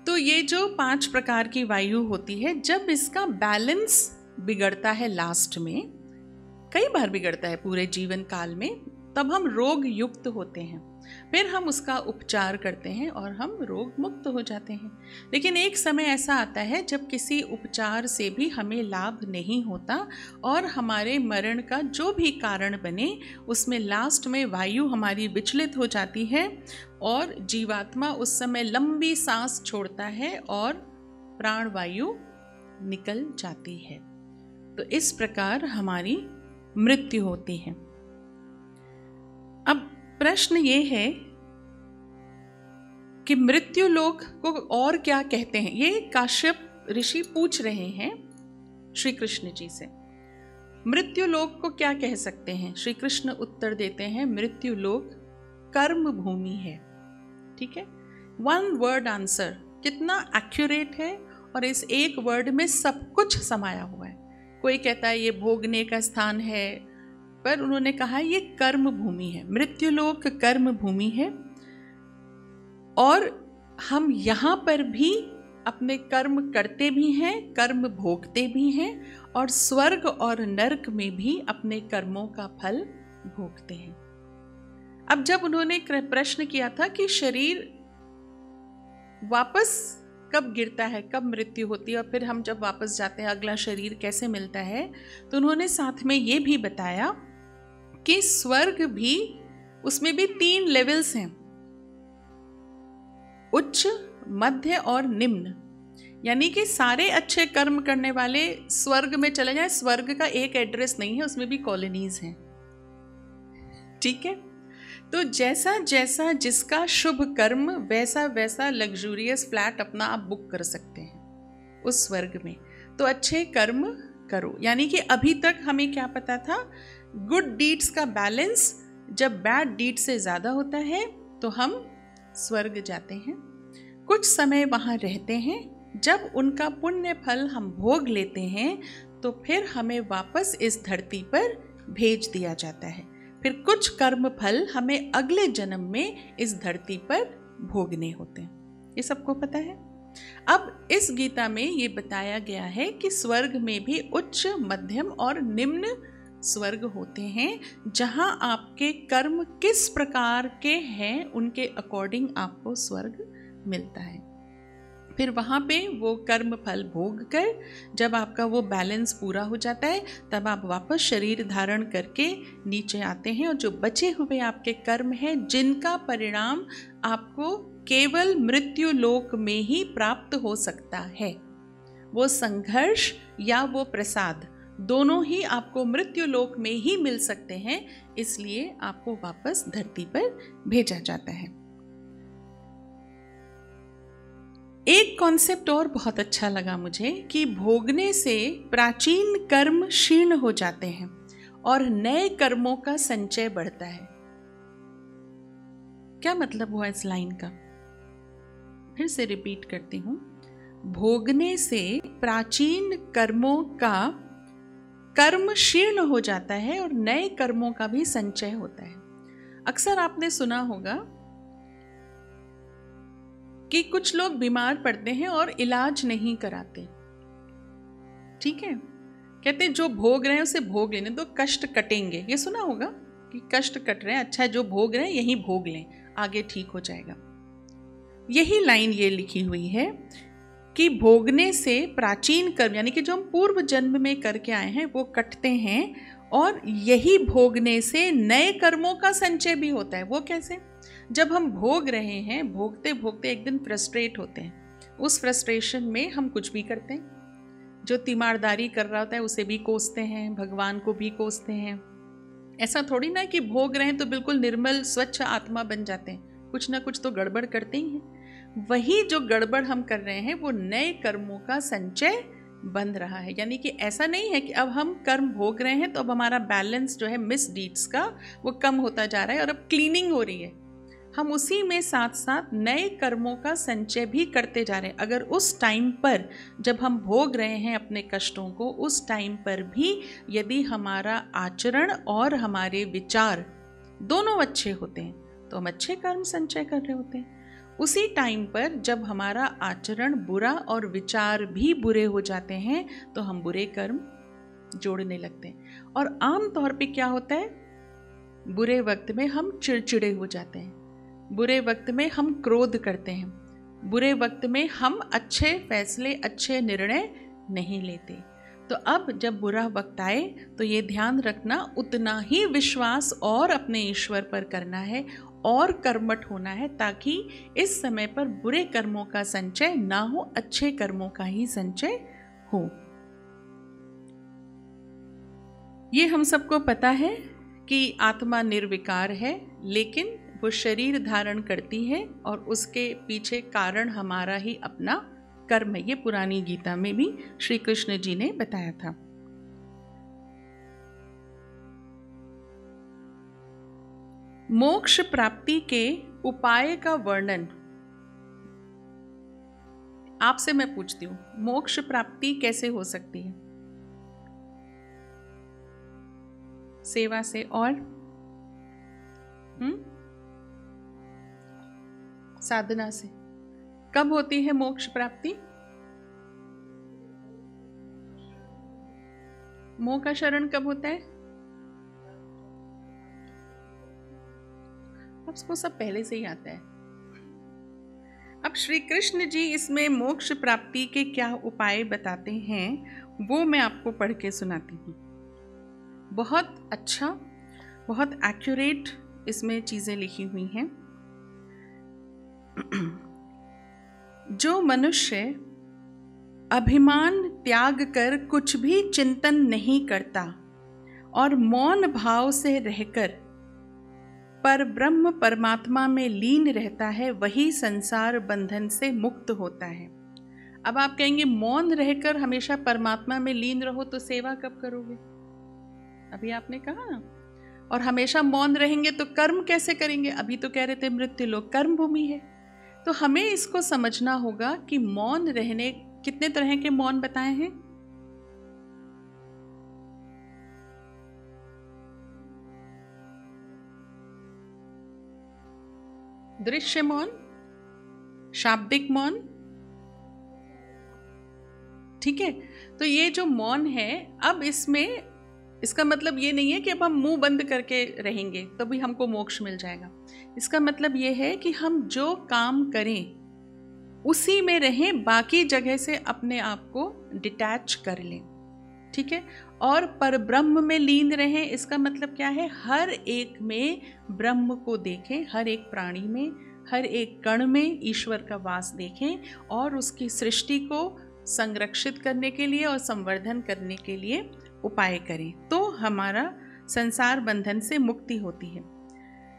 Speaker 1: तो ये जो 5 प्रकार की वायु होती है, जब इसका बैलेंस बिगड़ता है लास्ट में, कई बार बिगड़ता है पूरे जीवन काल में, तब हम रोग युक्त होते हैं। फिर हम उसका उपचार करते हैं और हम रोग मुक्त हो जाते हैं। लेकिन एक समय ऐसा आता है जब किसी उपचार से भी हमें लाभ नहीं होता और हमारे मरण का जो भी कारण बने उसमें लास्ट में वायु हमारी विचलित हो जाती है और जीवात्मा उस समय लंबी सांस छोड़ता है और प्राण वायु निकल जाती है। तो इस प्रकार हमारी मृत्यु होती है। अब प्रश्न ये है कि मृत्यु लोक को और क्या कहते हैं, ये काश्यप ऋषि पूछ रहे हैं श्री कृष्ण जी से। मृत्यु लोक को क्या कह सकते हैं? श्री कृष्ण उत्तर देते हैं, मृत्यु लोक कर्म भूमि है। ठीक है, 1 वर्ड आंसर, कितना एक्यूरेट है, और इस एक वर्ड में सब कुछ समाया हुआ है। कोई कहता है ये भोगने का स्थान है, पर उन्होंने कहा ये कर्म भूमि है, मृत्युलोक कर्म भूमि है। और हम यहाँ पर भी अपने कर्म करते भी हैं, कर्म भोगते भी हैं, और स्वर्ग और नरक में भी अपने कर्मों का फल भोगते हैं। अब जब उन्होंने प्रश्न किया था कि शरीर वापस कब गिरता है, कब मृत्यु होती है, और फिर हम जब वापस जाते हैं अगला शरीर कैसे मिलता है, तो उन्होंने साथ में ये भी बताया कि स्वर्ग भी, उसमें भी 3 लेवल्स हैं, उच्च, मध्य और निम्न। यानी कि सारे अच्छे कर्म करने वाले स्वर्ग में चले जाएं, स्वर्ग का एक एड्रेस नहीं है, उसमें भी कॉलोनीज हैं। ठीक है, तो जैसा जैसा जिसका शुभ कर्म, वैसा वैसा लग्जूरियस फ्लैट अपना आप बुक कर सकते हैं उस स्वर्ग में। तो अच्छे कर्म करो। यानी कि अभी तक हमें क्या पता था, गुड डीड्स का बैलेंस जब बैड डीड से ज़्यादा होता है तो हम स्वर्ग जाते हैं, कुछ समय वहाँ रहते हैं, जब उनका पुण्य फल हम भोग लेते हैं तो फिर हमें वापस इस धरती पर भेज दिया जाता है। फिर कुछ कर्म फल हमें अगले जन्म में इस धरती पर भोगने होते हैं। ये सबको पता है। अब इस गीता में ये बताया गया है कि स्वर्ग में भी उच्च, मध्यम और निम्न स्वर्ग होते हैं, जहां आपके कर्म किस प्रकार के हैं उनके अकॉर्डिंग आपको स्वर्ग मिलता है। फिर वहाँ पे वो कर्म फल भोग कर जब आपका वो बैलेंस पूरा हो जाता है, तब आप वापस शरीर धारण करके नीचे आते हैं, और जो बचे हुए आपके कर्म हैं जिनका परिणाम आपको केवल मृत्यु लोक में ही प्राप्त हो सकता है, वो संघर्ष या वो प्रसाद दोनों ही आपको मृत्यु लोक में ही मिल सकते हैं, इसलिए आपको वापस धरती पर भेजा जाता है। एक कॉन्सेप्ट और बहुत अच्छा लगा मुझे कि भोगने से प्राचीन कर्म क्षीण हो जाते हैं और नए कर्मों का संचय बढ़ता है। क्या मतलब हुआ इस लाइन का? फिर से रिपीट करती हूं, भोगने से प्राचीन कर्मों का कर्म शीर्ण हो जाता है और नए कर्मों का भी संचय होता है। अक्सर आपने सुना होगा कि कुछ लोग बीमार पड़ते हैं और इलाज नहीं कराते। ठीक है, कहते हैं जो भोग रहे हैं उसे भोग लेने दो, कष्ट कटेंगे। ये सुना होगा कि कष्ट कट रहे हैं, अच्छा जो भोग रहे हैं यही भोग लें, आगे ठीक हो जाएगा। यही लाइन ये लिखी हुई है कि भोगने से प्राचीन कर्म यानी कि जो हम पूर्व जन्म में करके आए हैं वो कटते हैं और यही भोगने से नए कर्मों का संचय भी होता है। वो कैसे? जब हम भोग रहे हैं, भोगते भोगते एक दिन फ्रस्ट्रेट होते हैं, उस फ्रस्ट्रेशन में हम कुछ भी करते हैं। जो तीमारदारी कर रहा होता है उसे भी कोसते हैं, भगवान को भी कोसते हैं। ऐसा थोड़ी ना कि भोग रहे हैं तो बिल्कुल निर्मल स्वच्छ आत्मा बन जाते हैं, कुछ ना कुछ तो गड़बड़ करते ही हैं। वही जो गड़बड़ हम कर रहे हैं वो नए कर्मों का संचय बन रहा है। यानी कि ऐसा नहीं है कि अब हम कर्म भोग रहे हैं तो अब हमारा बैलेंस जो है मिस डीड्स का वो कम होता जा रहा है और अब क्लीनिंग हो रही है। हम उसी में साथ साथ नए कर्मों का संचय भी करते जा रहे हैं। अगर उस टाइम पर जब हम भोग रहे हैं अपने कष्टों को, उस टाइम पर भी यदि हमारा आचरण और हमारे विचार दोनों अच्छे होते हैं तो हम अच्छे कर्म संचय कर रहे होते हैं। उसी टाइम पर जब हमारा आचरण बुरा और विचार भी बुरे हो जाते हैं तो हम बुरे कर्म जोड़ने लगते हैं। और आम तौर पे क्या होता है, बुरे वक्त में हम चिड़चिड़े हो जाते हैं, बुरे वक्त में हम क्रोध करते हैं, बुरे वक्त में हम अच्छे फैसले, अच्छे निर्णय नहीं लेते। तो अब जब बुरा वक्त आए तो ये ध्यान रखना, उतना ही विश्वास और अपने ईश्वर पर करना है और कर्मठ होना है, ताकि इस समय पर बुरे कर्मों का संचय ना हो, अच्छे कर्मों का ही संचय हो। ये हम सबको पता है कि आत्मा निर्विकार है, लेकिन वो शरीर धारण करती है और उसके पीछे कारण हमारा ही अपना कर्म है। ये पुरानी गीता में भी श्री कृष्ण जी ने बताया था। मोक्ष प्राप्ति के उपाय का वर्णन आपसे मैं पूछती हूं, मोक्ष प्राप्ति कैसे हो सकती है? सेवा से और साधना से। कब होती है मोक्ष प्राप्ति? मोह का शरण कब होता है? आपको सब पहले से ही आता है। अब श्री कृष्ण जी इसमें मोक्ष प्राप्ति के क्या उपाय बताते हैं वो मैं आपको पढ़ के सुनाती हूँ। बहुत अच्छा, बहुत एक्यूरेट इसमें चीजें लिखी हुई हैं। जो मनुष्य अभिमान त्याग कर कुछ भी चिंतन नहीं करता और मौन भाव से रहकर पर ब्रह्म परमात्मा में लीन रहता है, वही संसार बंधन से मुक्त होता है। अब आप कहेंगे मौन रहकर हमेशा परमात्मा में लीन रहो तो सेवा कब करोगे? अभी आपने कहा ना, और हमेशा मौन रहेंगे तो कर्म कैसे करेंगे? अभी तो कह रहे थे मृत्यु लोक कर्म भूमि है। तो हमें इसको समझना होगा कि मौन रहने, कितने तरह के मौन बताए हैं? दृश्य मौन, शाब्दिक मौन, ठीक है। तो ये जो मौन है, अब इसमें इसका मतलब ये नहीं है कि अब हम मुंह बंद करके रहेंगे तो भी हमको मोक्ष मिल जाएगा। इसका मतलब ये है कि हम जो काम करें उसी में रहें, बाकी जगह से अपने आप को डिटैच कर लें, ठीक है। और पर ब्रह्म में लीन रहें, इसका मतलब क्या है? हर एक में ब्रह्म को देखें, हर एक प्राणी में, हर एक कण में ईश्वर का वास देखें और उसकी सृष्टि को संरक्षित करने के लिए और संवर्धन करने के लिए उपाय करें, तो हमारा संसार बंधन से मुक्ति होती है।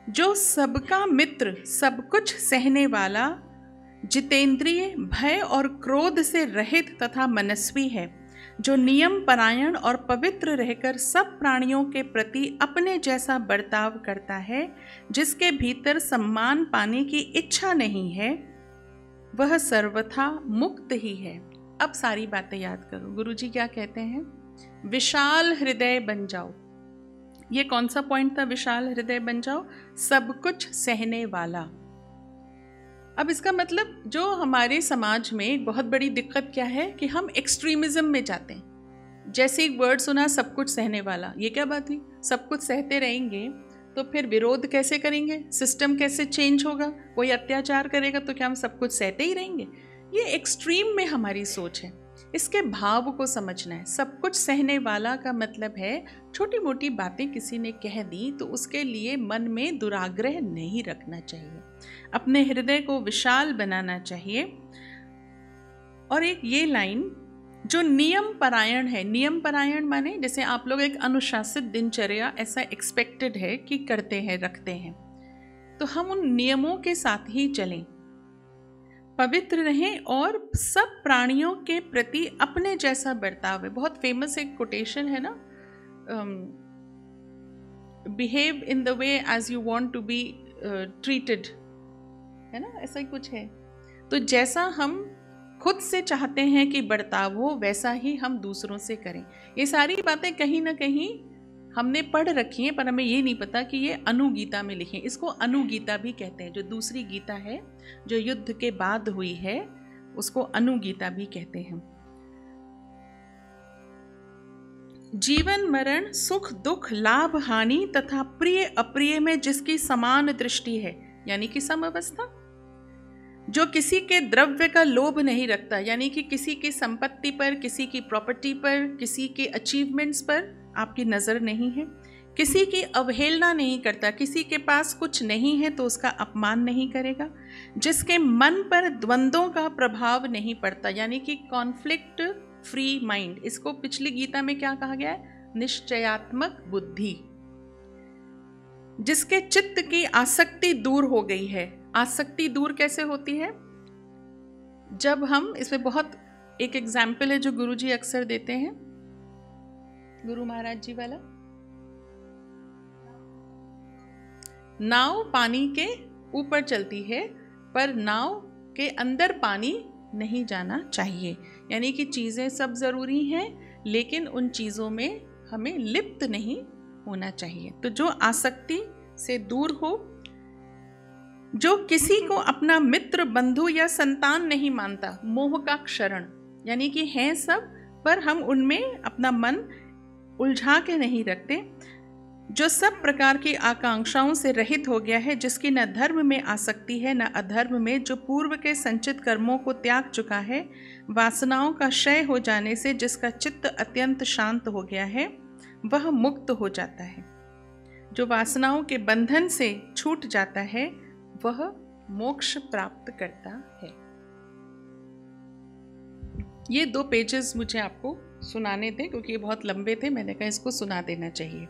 Speaker 1: जो सबका मित्र, सब कुछ सहने वाला, जितेंद्रिय, भय और क्रोध से रहित तथा मनस्वी है, जो नियम परायण और पवित्र रहकर सब प्राणियों के प्रति अपने जैसा बर्ताव करता है, जिसके भीतर सम्मान पाने की इच्छा नहीं है, वह सर्वथा मुक्त ही है। अब सारी बातें याद करो। गुरुजी क्या कहते हैं? विशाल हृदय बन जाओ। ये कौन सा पॉइंट था, विशाल हृदय बन जाओ, सब कुछ सहने वाला। अब इसका मतलब जो हमारे समाज में एक बहुत बड़ी दिक्कत क्या है कि हम एक्सट्रीमिज्म में जाते हैं। जैसे एक वर्ड सुना, सब कुछ सहने वाला, ये क्या बात हुई? सब कुछ सहते रहेंगे तो फिर विरोध कैसे करेंगे? सिस्टम कैसे चेंज होगा? कोई अत्याचार करेगा तो क्या हम सब कुछ सहते ही रहेंगे? ये एक्सट्रीम में हमारी सोच है। इसके भाव को समझना है। सब कुछ सहने वाला का मतलब है छोटी मोटी बातें किसी ने कह दी तो उसके लिए मन में दुराग्रह नहीं रखना चाहिए, अपने हृदय को विशाल बनाना चाहिए। और एक ये लाइन जो नियम परायण है, नियम परायण माने जैसे आप लोग एक अनुशासित दिनचर्या ऐसा एक्सपेक्टेड है कि करते हैं, रखते हैं, तो हम उन नियमों के साथ ही चलें, पवित्र रहें और सब प्राणियों के प्रति अपने जैसा बर्ताव है। बहुत फेमस एक कोटेशन है ना, behave in the way as you want to be treated, है ना, ऐसा ही कुछ है। तो जैसा हम खुद से चाहते हैं कि बर्ताव हो वैसा ही हम दूसरों से करें। ये सारी बातें कहीं ना कहीं हमने पढ़ रखी हैं, पर हमें ये नहीं पता कि ये अनुगीता में लिखी है। इसको अनुगीता भी कहते हैं, जो दूसरी गीता है जो युद्ध के बाद हुई है उसको अनुगीता भी कहते हैं। जीवन मरण, सुख दुख, लाभ हानि तथा प्रिय अप्रिय में जिसकी समान दृष्टि है, यानी कि समअवस्था, जो किसी के द्रव्य का लोभ नहीं रखता, यानी कि किसी की संपत्ति पर, किसी की प्रॉपर्टी पर, किसी के अचीवमेंट्स पर आपकी नज़र नहीं है, किसी की अवहेलना नहीं करता, किसी के पास कुछ नहीं है तो उसका अपमान नहीं करेगा, जिसके मन पर द्वंद्वों का प्रभाव नहीं पड़ता, यानी कि कॉन्फ्लिक्ट फ्री माइंड। इसको पिछली गीता में क्या कहा गया है? निश्चयात्मक बुद्धि। जिसके चित्त की आसक्ति दूर हो गई है। आसक्ति दूर कैसे होती है? जब हम, इसमें बहुत एक एग्जाम्पल है जो गुरुजी अक्सर देते हैं, गुरु महाराज जी वाला, नाव पानी के ऊपर चलती है पर नाव के अंदर पानी नहीं जाना चाहिए, यानी कि चीज़ें सब ज़रूरी हैं लेकिन उन चीज़ों में हमें लिप्त नहीं होना चाहिए। तो जो आसक्ति से दूर हो, जो किसी को अपना मित्र, बंधु या संतान नहीं मानता, मोह का क्षरण, यानी कि हैं सब पर हम उनमें अपना मन उलझा के नहीं रखते, जो सब प्रकार की आकांक्षाओं से रहित हो गया है, जिसकी न धर्म में आसक्ति है न अधर्म में, जो पूर्व के संचित कर्मों को त्याग चुका है, वासनाओं का क्षय हो जाने से जिसका चित्त अत्यंत शांत हो गया है, वह मुक्त हो जाता है। जो वासनाओं के बंधन से छूट जाता है वह मोक्ष प्राप्त करता है। ये 2 पेजेस मुझे आपको सुनाने थे क्योंकि ये बहुत लंबे थे, मैंने कहा इसको सुना देना चाहिए।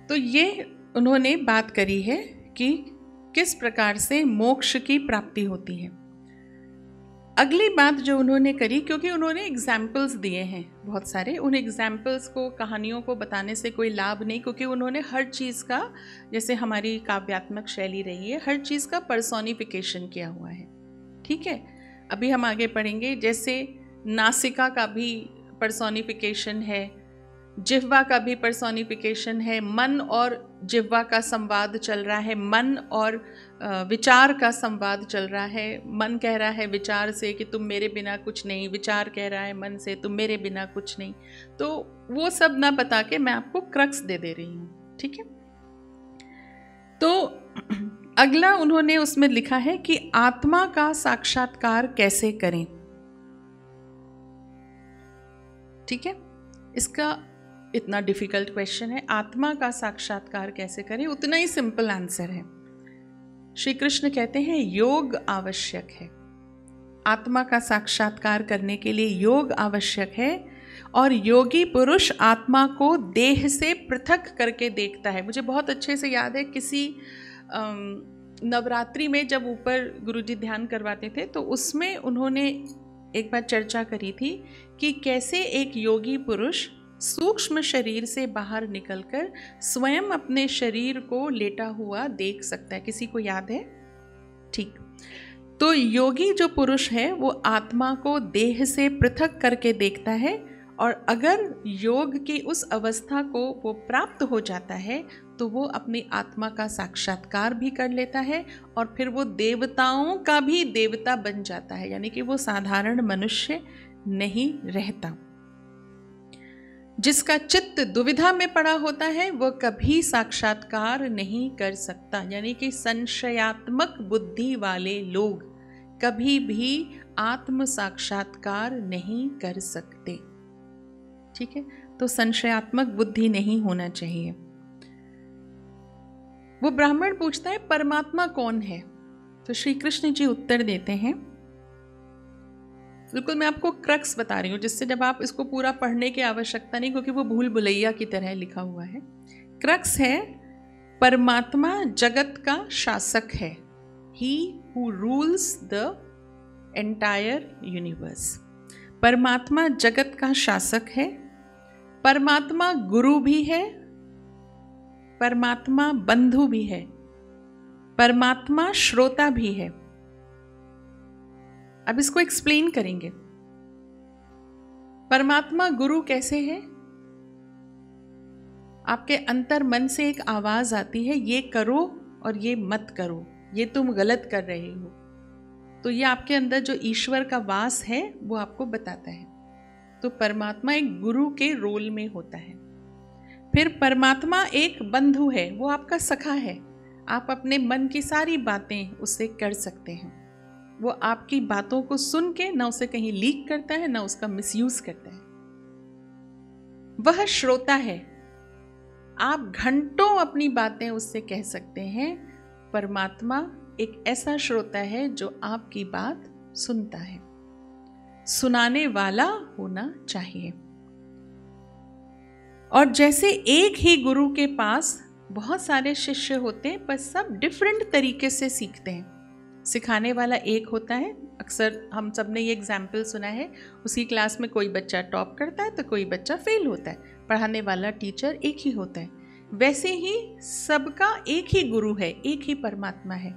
Speaker 1: तो ये उन्होंने बात करी है कि किस प्रकार से मोक्ष की प्राप्ति होती है। अगली बात जो उन्होंने करी, क्योंकि उन्होंने एग्जाम्पल्स दिए हैं बहुत सारे, उन एग्जाम्पल्स को, कहानियों को बताने से कोई लाभ नहीं, क्योंकि उन्होंने हर चीज़ का, जैसे हमारी काव्यात्मक शैली रही है, हर चीज़ का पर्सोनिफिकेशन किया हुआ है। ठीक है, अभी हम आगे पढ़ेंगे। जैसे नासिका का भी पर्सोनिफिकेशन है, जिह्वा का भी पर्सोनिफिकेशन है, मन और जिह्वा का संवाद चल रहा है, मन और विचार का संवाद चल रहा है। मन कह रहा है विचार से कि तुम मेरे बिना कुछ नहीं, विचार कह रहा है मन से तुम मेरे बिना कुछ नहीं। तो वो सब ना बता के मैं आपको क्रक्स दे रही हूँ। ठीक है, तो अगला उन्होंने उसमें लिखा है कि आत्मा का साक्षात्कार कैसे करें। ठीक है, इसका इतना डिफिकल्ट क्वेश्चन है, आत्मा का साक्षात्कार कैसे करें, उतना ही सिंपल आंसर है। श्री कृष्ण कहते हैं योग आवश्यक है। आत्मा का साक्षात्कार करने के लिए योग आवश्यक है, और योगी पुरुष आत्मा को देह से पृथक करके देखता है। मुझे बहुत अच्छे से याद है, किसी नवरात्रि में जब ऊपर गुरुजी ध्यान करवाते थे तो उसमें उन्होंने एक बार चर्चा करी थी कि कैसे एक योगी पुरुष सूक्ष्म शरीर से बाहर निकलकर स्वयं अपने शरीर को लेटा हुआ देख सकता है। किसी को याद है? ठीक, तो योगी जो पुरुष है वो आत्मा को देह से पृथक करके देखता है और अगर योग की उस अवस्था को वो प्राप्त हो जाता है तो वो अपनी आत्मा का साक्षात्कार भी कर लेता है और फिर वो देवताओं का भी देवता बन जाता है, यानी कि वो साधारण मनुष्य नहीं रहता। जिसका चित्त दुविधा में पड़ा होता है वह कभी साक्षात्कार नहीं कर सकता, यानी कि संशयात्मक बुद्धि वाले लोग कभी भी आत्म साक्षात्कार नहीं कर सकते। ठीक है, तो संशयात्मक बुद्धि नहीं होना चाहिए। वो ब्राह्मण पूछता है परमात्मा कौन है, तो श्री कृष्ण जी उत्तर देते हैं। बिल्कुल मैं आपको क्रक्स बता रही हूँ, जिससे जब आप इसको पूरा पढ़ने की आवश्यकता नहीं, क्योंकि वो भूल भुलैया की तरह लिखा हुआ है। क्रक्स है परमात्मा जगत का शासक है, he who rules the entire universe. परमात्मा जगत का शासक है, परमात्मा गुरु भी है, परमात्मा बंधु भी है, परमात्मा श्रोता भी है। अब इसको एक्सप्लेन करेंगे। परमात्मा गुरु कैसे है? आपके अंतर मन से एक आवाज आती है, ये करो और ये मत करो, ये तुम गलत कर रहे हो। तो ये आपके अंदर जो ईश्वर का वास है वो आपको बताता है। तो परमात्मा एक गुरु के रोल में होता है। फिर परमात्मा एक बंधु है, वो आपका सखा है। आप अपने मन की सारी बातें उससे कर सकते हैं। वो आपकी बातों को सुन के ना उसे कहीं लीक करता है, ना उसका मिसयूज करता है। वह श्रोता है, आप घंटों अपनी बातें उससे कह सकते हैं। परमात्मा एक ऐसा श्रोता है जो आपकी बात सुनता है, सुनाने वाला होना चाहिए। और जैसे एक ही गुरु के पास बहुत सारे शिष्य होते हैं, पर सब डिफरेंट तरीके से सीखते हैं। सिखाने वाला एक होता है, अक्सर हम सब ने ये एग्जाम्पल सुना है, उसी क्लास में कोई बच्चा टॉप करता है तो कोई बच्चा फेल होता है। पढ़ाने वाला टीचर एक ही होता है। वैसे ही सबका एक ही गुरु है, एक ही परमात्मा है।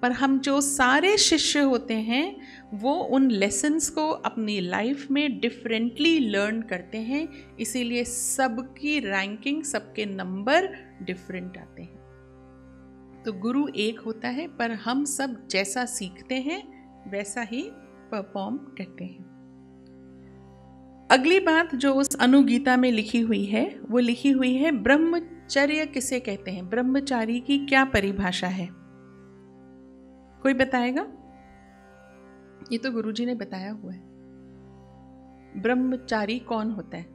Speaker 1: पर हम जो सारे शिष्य होते हैं वो उन लेसन्स को अपनी लाइफ में डिफरेंटली लर्न करते हैं, इसीलिए सबकी रैंकिंग, सबके नंबर डिफरेंट आते हैं। तो गुरु एक होता है, पर हम सब जैसा सीखते हैं वैसा ही परफॉर्म करते हैं। अगली बात जो उस अनुगीता में लिखी हुई है वो लिखी हुई है ब्रह्मचर्य किसे कहते हैं, ब्रह्मचारी की क्या परिभाषा है? कोई बताएगा? ये तो गुरुजी ने बताया हुआ है। ब्रह्मचारी कौन होता है?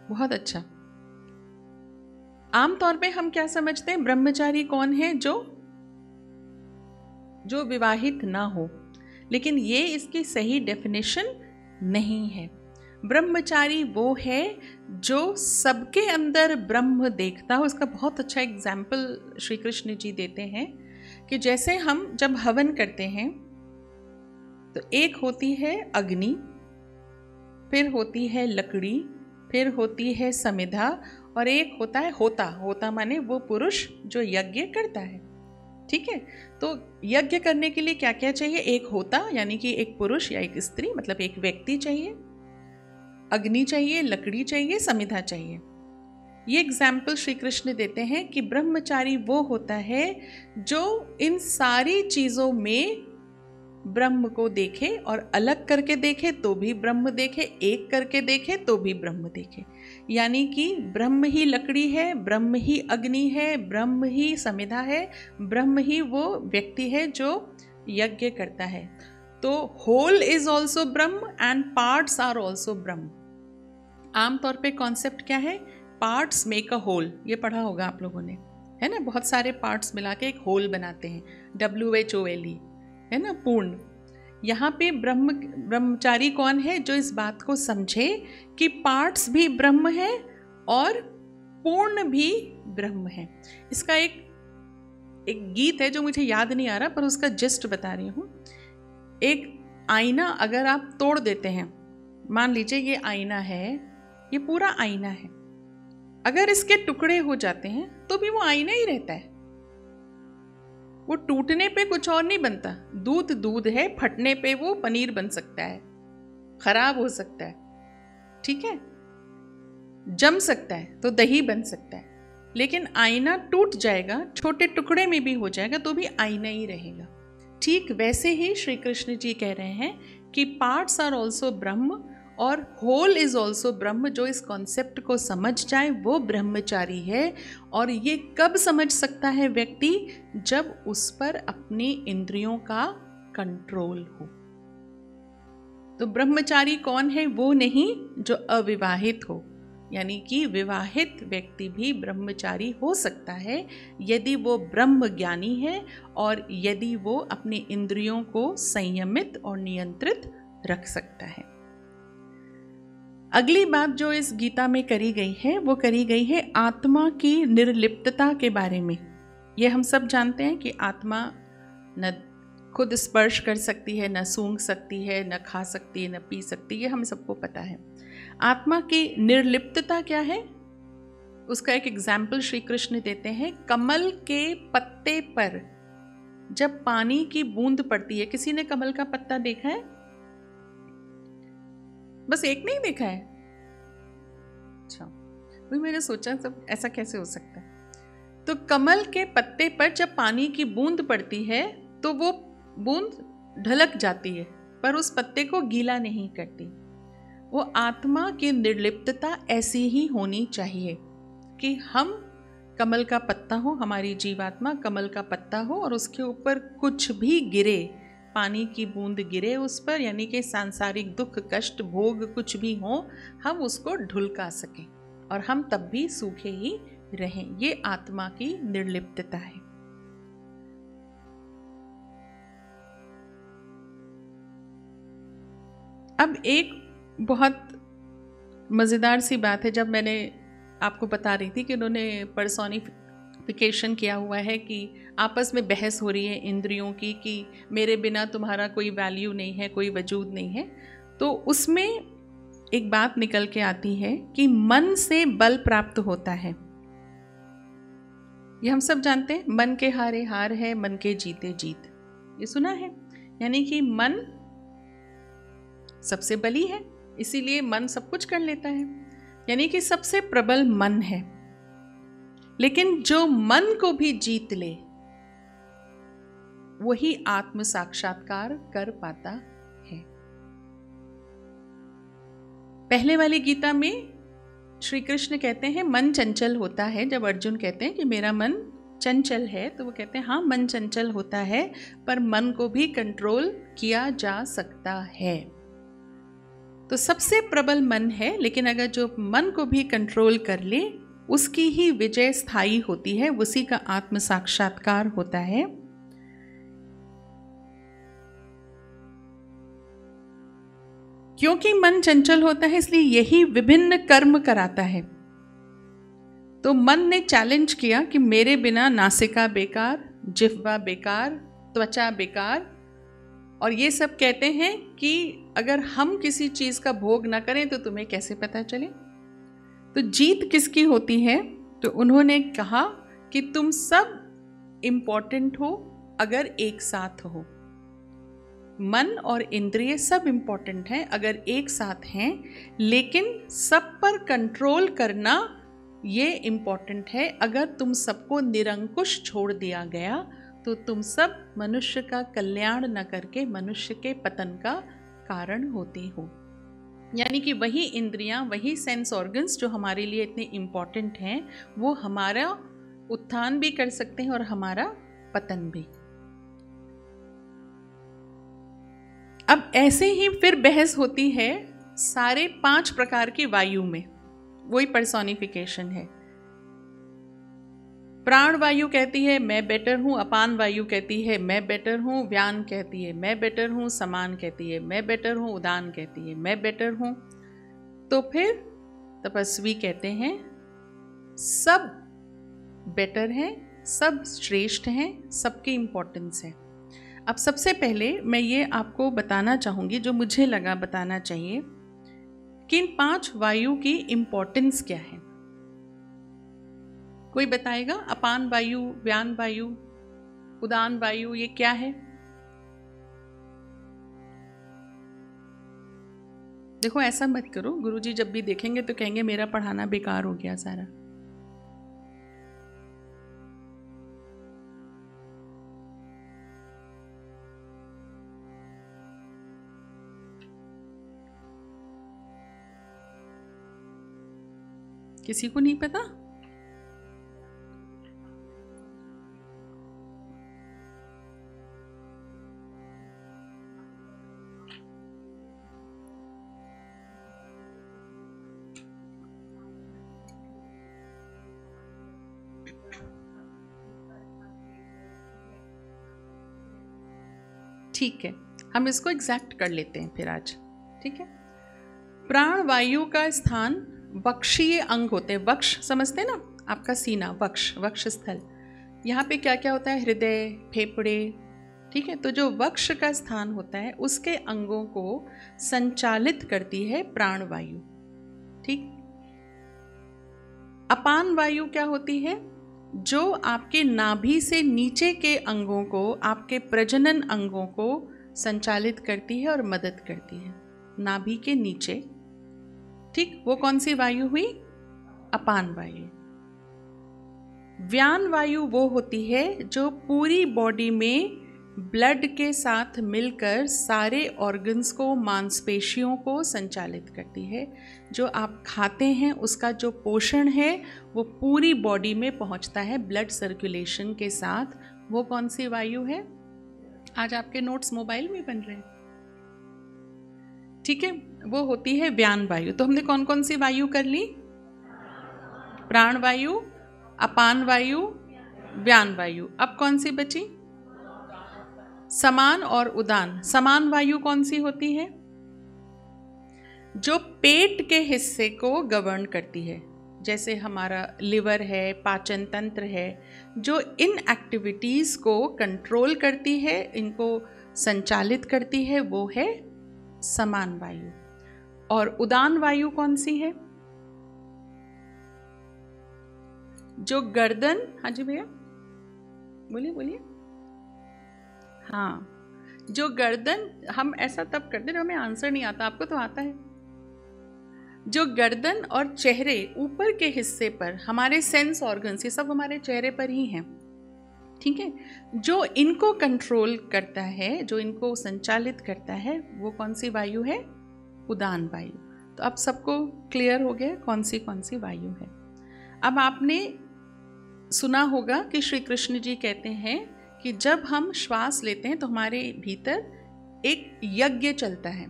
Speaker 1: बहुत अच्छा। आमतौर पे हम क्या समझते हैं, ब्रह्मचारी कौन है? जो विवाहित ना हो, लेकिन ये इसकी सही डेफिनेशन नहीं है। ब्रह्मचारी वो है जो सबके अंदर ब्रह्म देखता हो। इसका बहुत अच्छा एग्जाम्पल श्री कृष्ण जी देते हैं कि जैसे हम जब हवन करते हैं तो एक होती है अग्नि, फिर होती है लकड़ी, फिर होती है समिधा, और एक होता है होता। होता माने वो पुरुष जो यज्ञ करता है। ठीक है, तो यज्ञ करने के लिए क्या क्या चाहिए? एक होता यानी कि एक पुरुष या एक स्त्री, मतलब एक व्यक्ति चाहिए, अग्नि चाहिए, लकड़ी चाहिए, समिधा चाहिए। ये एग्जाम्पल श्री कृष्ण देते हैं कि ब्रह्मचारी वो होता है जो इन सारी चीज़ों में ब्रह्म को देखे, और अलग करके देखे तो भी ब्रह्म देखे, एक करके देखे तो भी ब्रह्म देखे। यानी कि ब्रह्म ही लकड़ी है, ब्रह्म ही अग्नि है, ब्रह्म ही समिधा है, ब्रह्म ही वो व्यक्ति है जो यज्ञ करता है। तो whole is also Brahma and parts are also Brahma. आमतौर पे कॉन्सेप्ट क्या है? Parts make a whole. ये पढ़ा होगा आप लोगों ने, है ना? बहुत सारे पार्ट्स मिला के एक होल बनाते हैं, WHOLE, है ना, पूर्ण। यहाँ पे ब्रह्मचारी कौन है? जो इस बात को समझे कि पार्ट्स भी ब्रह्म है और पूर्ण भी ब्रह्म है। इसका एक गीत है जो मुझे याद नहीं आ रहा, पर उसका जिस्ट बता रही हूँ। एक आईना अगर आप तोड़ देते हैं, मान लीजिए ये आईना है, ये पूरा आईना है, अगर इसके टुकड़े हो जाते हैं तो भी वो आईना ही रहता है। वो टूटने पे कुछ और नहीं बनता। दूध दूध है, फटने पे वो पनीर बन सकता है, खराब हो सकता है, ठीक है, जम सकता है तो दही बन सकता है। लेकिन आईना टूट जाएगा, छोटे टुकड़े में भी हो जाएगा तो भी आईना ही रहेगा। ठीक वैसे ही श्री कृष्ण जी कह रहे हैं कि पार्ट्स आर ऑल्सो ब्रह्म और होल इज ऑल्सो ब्रह्म। जो इस कॉन्सेप्ट को समझ जाए वो ब्रह्मचारी है। और ये कब समझ सकता है व्यक्ति? जब उस पर अपनी इंद्रियों का कंट्रोल हो। तो ब्रह्मचारी कौन है? वो नहीं जो अविवाहित हो, यानी कि विवाहित व्यक्ति भी ब्रह्मचारी हो सकता है यदि वो ब्रह्म ज्ञानी है और यदि वो अपनी इंद्रियों को संयमित और नियंत्रित रख सकता है। अगली बात जो इस गीता में करी गई है वो करी गई है आत्मा की निर्लिप्तता के बारे में। ये हम सब जानते हैं कि आत्मा न खुद स्पर्श कर सकती है, न सूंघ सकती है, न खा सकती है, न पी सकती है, ये हम सबको पता है। आत्मा की निर्लिप्तता क्या है? उसका एक एग्जाम्पल श्री कृष्ण देते हैं। कमल के पत्ते पर जब पानी की बूंद पड़ती है, किसी ने कमल का पत्ता देखा है? बस एक नहीं देखा है? अच्छा, वही मैंने सोचा सब ऐसा कैसे हो सकता है। तो कमल के पत्ते पर जब पानी की बूंद पड़ती है तो वो बूंद ढलक जाती है पर उस पत्ते को गीला नहीं करती। वो आत्मा की निर्लिप्तता ऐसी ही होनी चाहिए कि हम कमल का पत्ता हो, हमारी जीवात्मा कमल का पत्ता हो और उसके ऊपर कुछ भी गिरे, पानी की बूंद गिरे उस पर, यानी कि सांसारिक दुख कष्ट भोग कुछ भी हो, हम उसको ढुलका सकें और हम तब भी सूखे ही रहें। ये आत्मा की निर्लिप्तता है। अब एक बहुत मज़ेदार सी बात है, जब मैंने आपको बता रही थी कि उन्होंने पर्सोनिफिकेशन किया हुआ है कि आपस में बहस हो रही है इंद्रियों की कि मेरे बिना तुम्हारा कोई वैल्यू नहीं है, कोई वजूद नहीं है, तो उसमें एक बात निकल के आती है कि मन से बल प्राप्त होता है। ये हम सब जानते हैं, मन के हारे हार है, मन के जीते जीत, ये सुना है। यानी कि मन सबसे बली है, इसीलिए मन सब कुछ कर लेता है, यानी कि सबसे प्रबल मन है। लेकिन जो मन को भी जीत ले वही आत्म साक्षात्कार कर पाता है। पहले वाली गीता में श्री कृष्ण कहते हैं मन चंचल होता है। जब अर्जुन कहते हैं कि मेरा मन चंचल है तो वो कहते हैं हाँ, मन चंचल होता है पर मन को भी कंट्रोल किया जा सकता है। तो सबसे प्रबल मन है, लेकिन अगर जो मन को भी कंट्रोल कर ले उसकी ही विजय स्थायी होती है, उसी का आत्म साक्षात्कार होता है। क्योंकि मन चंचल होता है इसलिए यही विभिन्न कर्म कराता है। तो मन ने चैलेंज किया कि मेरे बिना नासिका बेकार, जिह्वा बेकार, त्वचा बेकार, और ये सब कहते हैं कि अगर हम किसी चीज़ का भोग ना करें तो तुम्हें कैसे पता चले। तो जीत किसकी होती है? तो उन्होंने कहा कि तुम सब इम्पॉर्टेंट हो अगर एक साथ हो। मन और इंद्रिय सब इम्पॉर्टेंट हैं अगर एक साथ हैं, लेकिन सब पर कंट्रोल करना ये इम्पॉर्टेंट है। अगर तुम सबको निरंकुश छोड़ दिया गया तो तुम सब मनुष्य का कल्याण न करके मनुष्य के पतन का कारण होते हो। यानी कि वही इंद्रियां, वही सेंस ऑर्गन्स जो हमारे लिए इतने इम्पॉर्टेंट हैं, वो हमारा उत्थान भी कर सकते हैं और हमारा पतन भी। अब ऐसे ही फिर बहस होती है सारे 5 प्रकार की वायु में, वही पर्सोनिफिकेशन है। प्राण वायु कहती है मैं बेटर हूँ, अपान वायु कहती है मैं बेटर हूँ, व्यान कहती है मैं बेटर हूँ, समान कहती है मैं बेटर हूँ, उदान कहती है मैं बेटर हूँ। तो फिर तपस्वी कहते हैं सब बेटर हैं, सब श्रेष्ठ हैं, सबकी इम्पोर्टेंस है। अब सबसे पहले मैं ये आपको बताना चाहूँगी, जो मुझे लगा बताना चाहिए, कि इन 5 वायु की इम्पोर्टेंस क्या है। कोई बताएगा? अपान वायु, व्यान वायु, उदान वायु ये क्या है? देखो ऐसा मत करो, गुरुजी जब भी देखेंगे तो कहेंगे मेरा पढ़ाना बेकार हो गया सारा। किसी को नहीं पता? ठीक है, हम इसको एग्जैक्ट कर लेते हैं फिर आज। ठीक है, प्राण वायु का स्थान वक्षीय अंग होते हैं। वक्ष समझते हैं ना, आपका सीना, वक्ष स्थल। यहाँ पे क्या क्या होता है? हृदय, फेफड़े। ठीक है, तो जो वक्ष का स्थान होता है उसके अंगों को संचालित करती है प्राण वायु। ठीक, अपान वायु क्या होती है? जो आपके नाभि से नीचे के अंगों को, आपके प्रजनन अंगों को संचालित करती है और मदद करती है, नाभि के नीचे। ठीक, वो कौन सी वायु हुई? अपान वायु। व्यान वायु वो होती है जो पूरी बॉडी में ब्लड के साथ मिलकर सारे ऑर्गन्स को, मांसपेशियों को संचालित करती है। जो आप खाते हैं उसका जो पोषण है वो पूरी बॉडी में पहुंचता है ब्लड सर्कुलेशन के साथ। वो कौन सी वायु है? आज आपके नोट्स मोबाइल में बन रहे हैं। ठीक है, वो होती है व्यान वायु। तो हमने कौन कौन सी वायु कर ली? प्राण वायु, अपान वायु, व्यान वायु। अब कौन सी बची? समान और उदान। समान वायु कौन सी होती है? जो पेट के हिस्से को गवर्न करती है, जैसे हमारा लिवर है, पाचन तंत्र है, जो इन एक्टिविटीज़ को कंट्रोल करती है, इनको संचालित करती है, वो है समान वायु। और उदान वायु कौन सी है? जो गर्दन, हाँ जी भैया बोलिए बोलिए। हाँ, जो गर्दन, हम ऐसा तब करते हैं हमें आंसर नहीं आता, आपको तो आता है। जो गर्दन और चेहरे ऊपर के हिस्से पर, हमारे सेंस ऑर्गन्स, ये सब हमारे चेहरे पर ही हैं। ठीक है, जो इनको कंट्रोल करता है, जो इनको संचालित करता है, वो कौन सी वायु है? उदान वायु। तो अब सबको क्लियर हो गया कौन सी वायु है। अब आपने सुना होगा कि श्री कृष्ण जी कहते हैं कि जब हम श्वास लेते हैं तो हमारे भीतर एक यज्ञ चलता है।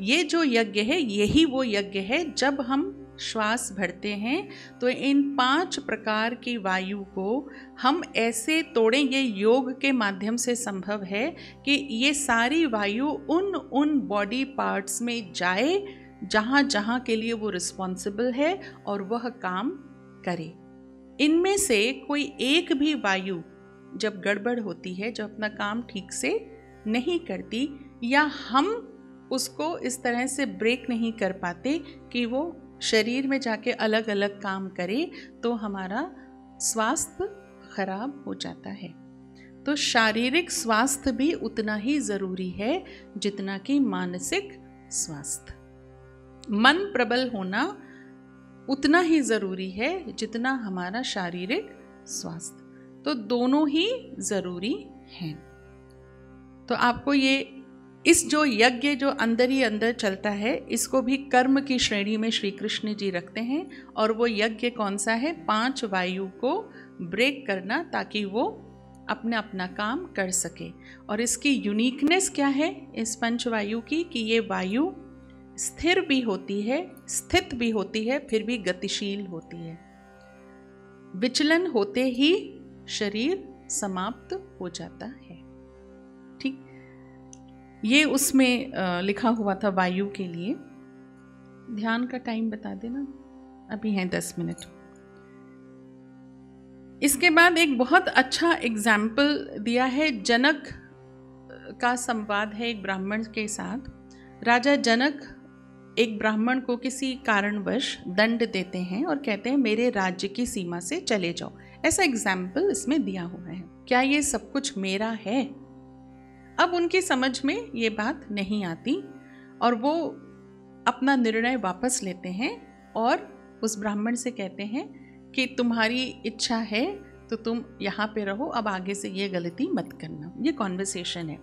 Speaker 1: ये जो यज्ञ है, यही वो यज्ञ है। जब हम श्वास भरते हैं तो इन 5 प्रकार की वायु को हम ऐसे तोड़ें, ये योग के माध्यम से संभव है कि ये सारी वायु उन बॉडी पार्ट्स में जाए जहाँ जहाँ के लिए वो रिस्पॉन्सिबल है और वह काम करे। इनमें से कोई एक भी वायु जब गड़बड़ होती है, जब अपना काम ठीक से नहीं करती, या हम उसको इस तरह से ब्रेक नहीं कर पाते कि वो शरीर में जाके अलग अलग काम करे, तो हमारा स्वास्थ्य खराब हो जाता है। तो शारीरिक स्वास्थ्य भी उतना ही ज़रूरी है जितना कि मानसिक स्वास्थ्य। मन प्रबल होना उतना ही ज़रूरी है जितना हमारा शारीरिक स्वास्थ्य। तो दोनों ही ज़रूरी हैं। तो आपको ये इस जो यज्ञ जो अंदर ही अंदर चलता है, इसको भी कर्म की श्रेणी में श्री कृष्ण जी रखते हैं। और वो यज्ञ कौन सा है? 5 वायु को ब्रेक करना, ताकि वो अपना काम कर सके। और इसकी यूनिकनेस क्या है इस 5 वायु की? कि ये वायु स्थिर भी होती है, स्थित भी होती है, फिर भी गतिशील होती है। विचलन होते ही शरीर समाप्त हो जाता है। ठीक, ये उसमें लिखा हुआ था वायु के लिए। ध्यान का टाइम बता देना, अभी हैं 10 मिनट। इसके बाद एक बहुत अच्छा एग्जाम्पल दिया है, जनक का संवाद है एक ब्राह्मण के साथ। राजा जनक एक ब्राह्मण को किसी कारणवश दंड देते हैं और कहते हैं मेरे राज्य की सीमा से चले जाओ। ऐसा एग्जाम्पल इसमें दिया हुआ है क्या ये सब कुछ मेरा है? अब उनकी समझ में ये बात नहीं आती और वो अपना निर्णय वापस लेते हैं और उस ब्राह्मण से कहते हैं कि तुम्हारी इच्छा है तो तुम यहाँ पे रहो, अब आगे से ये गलती मत करना। ये कॉन्वर्सेशन है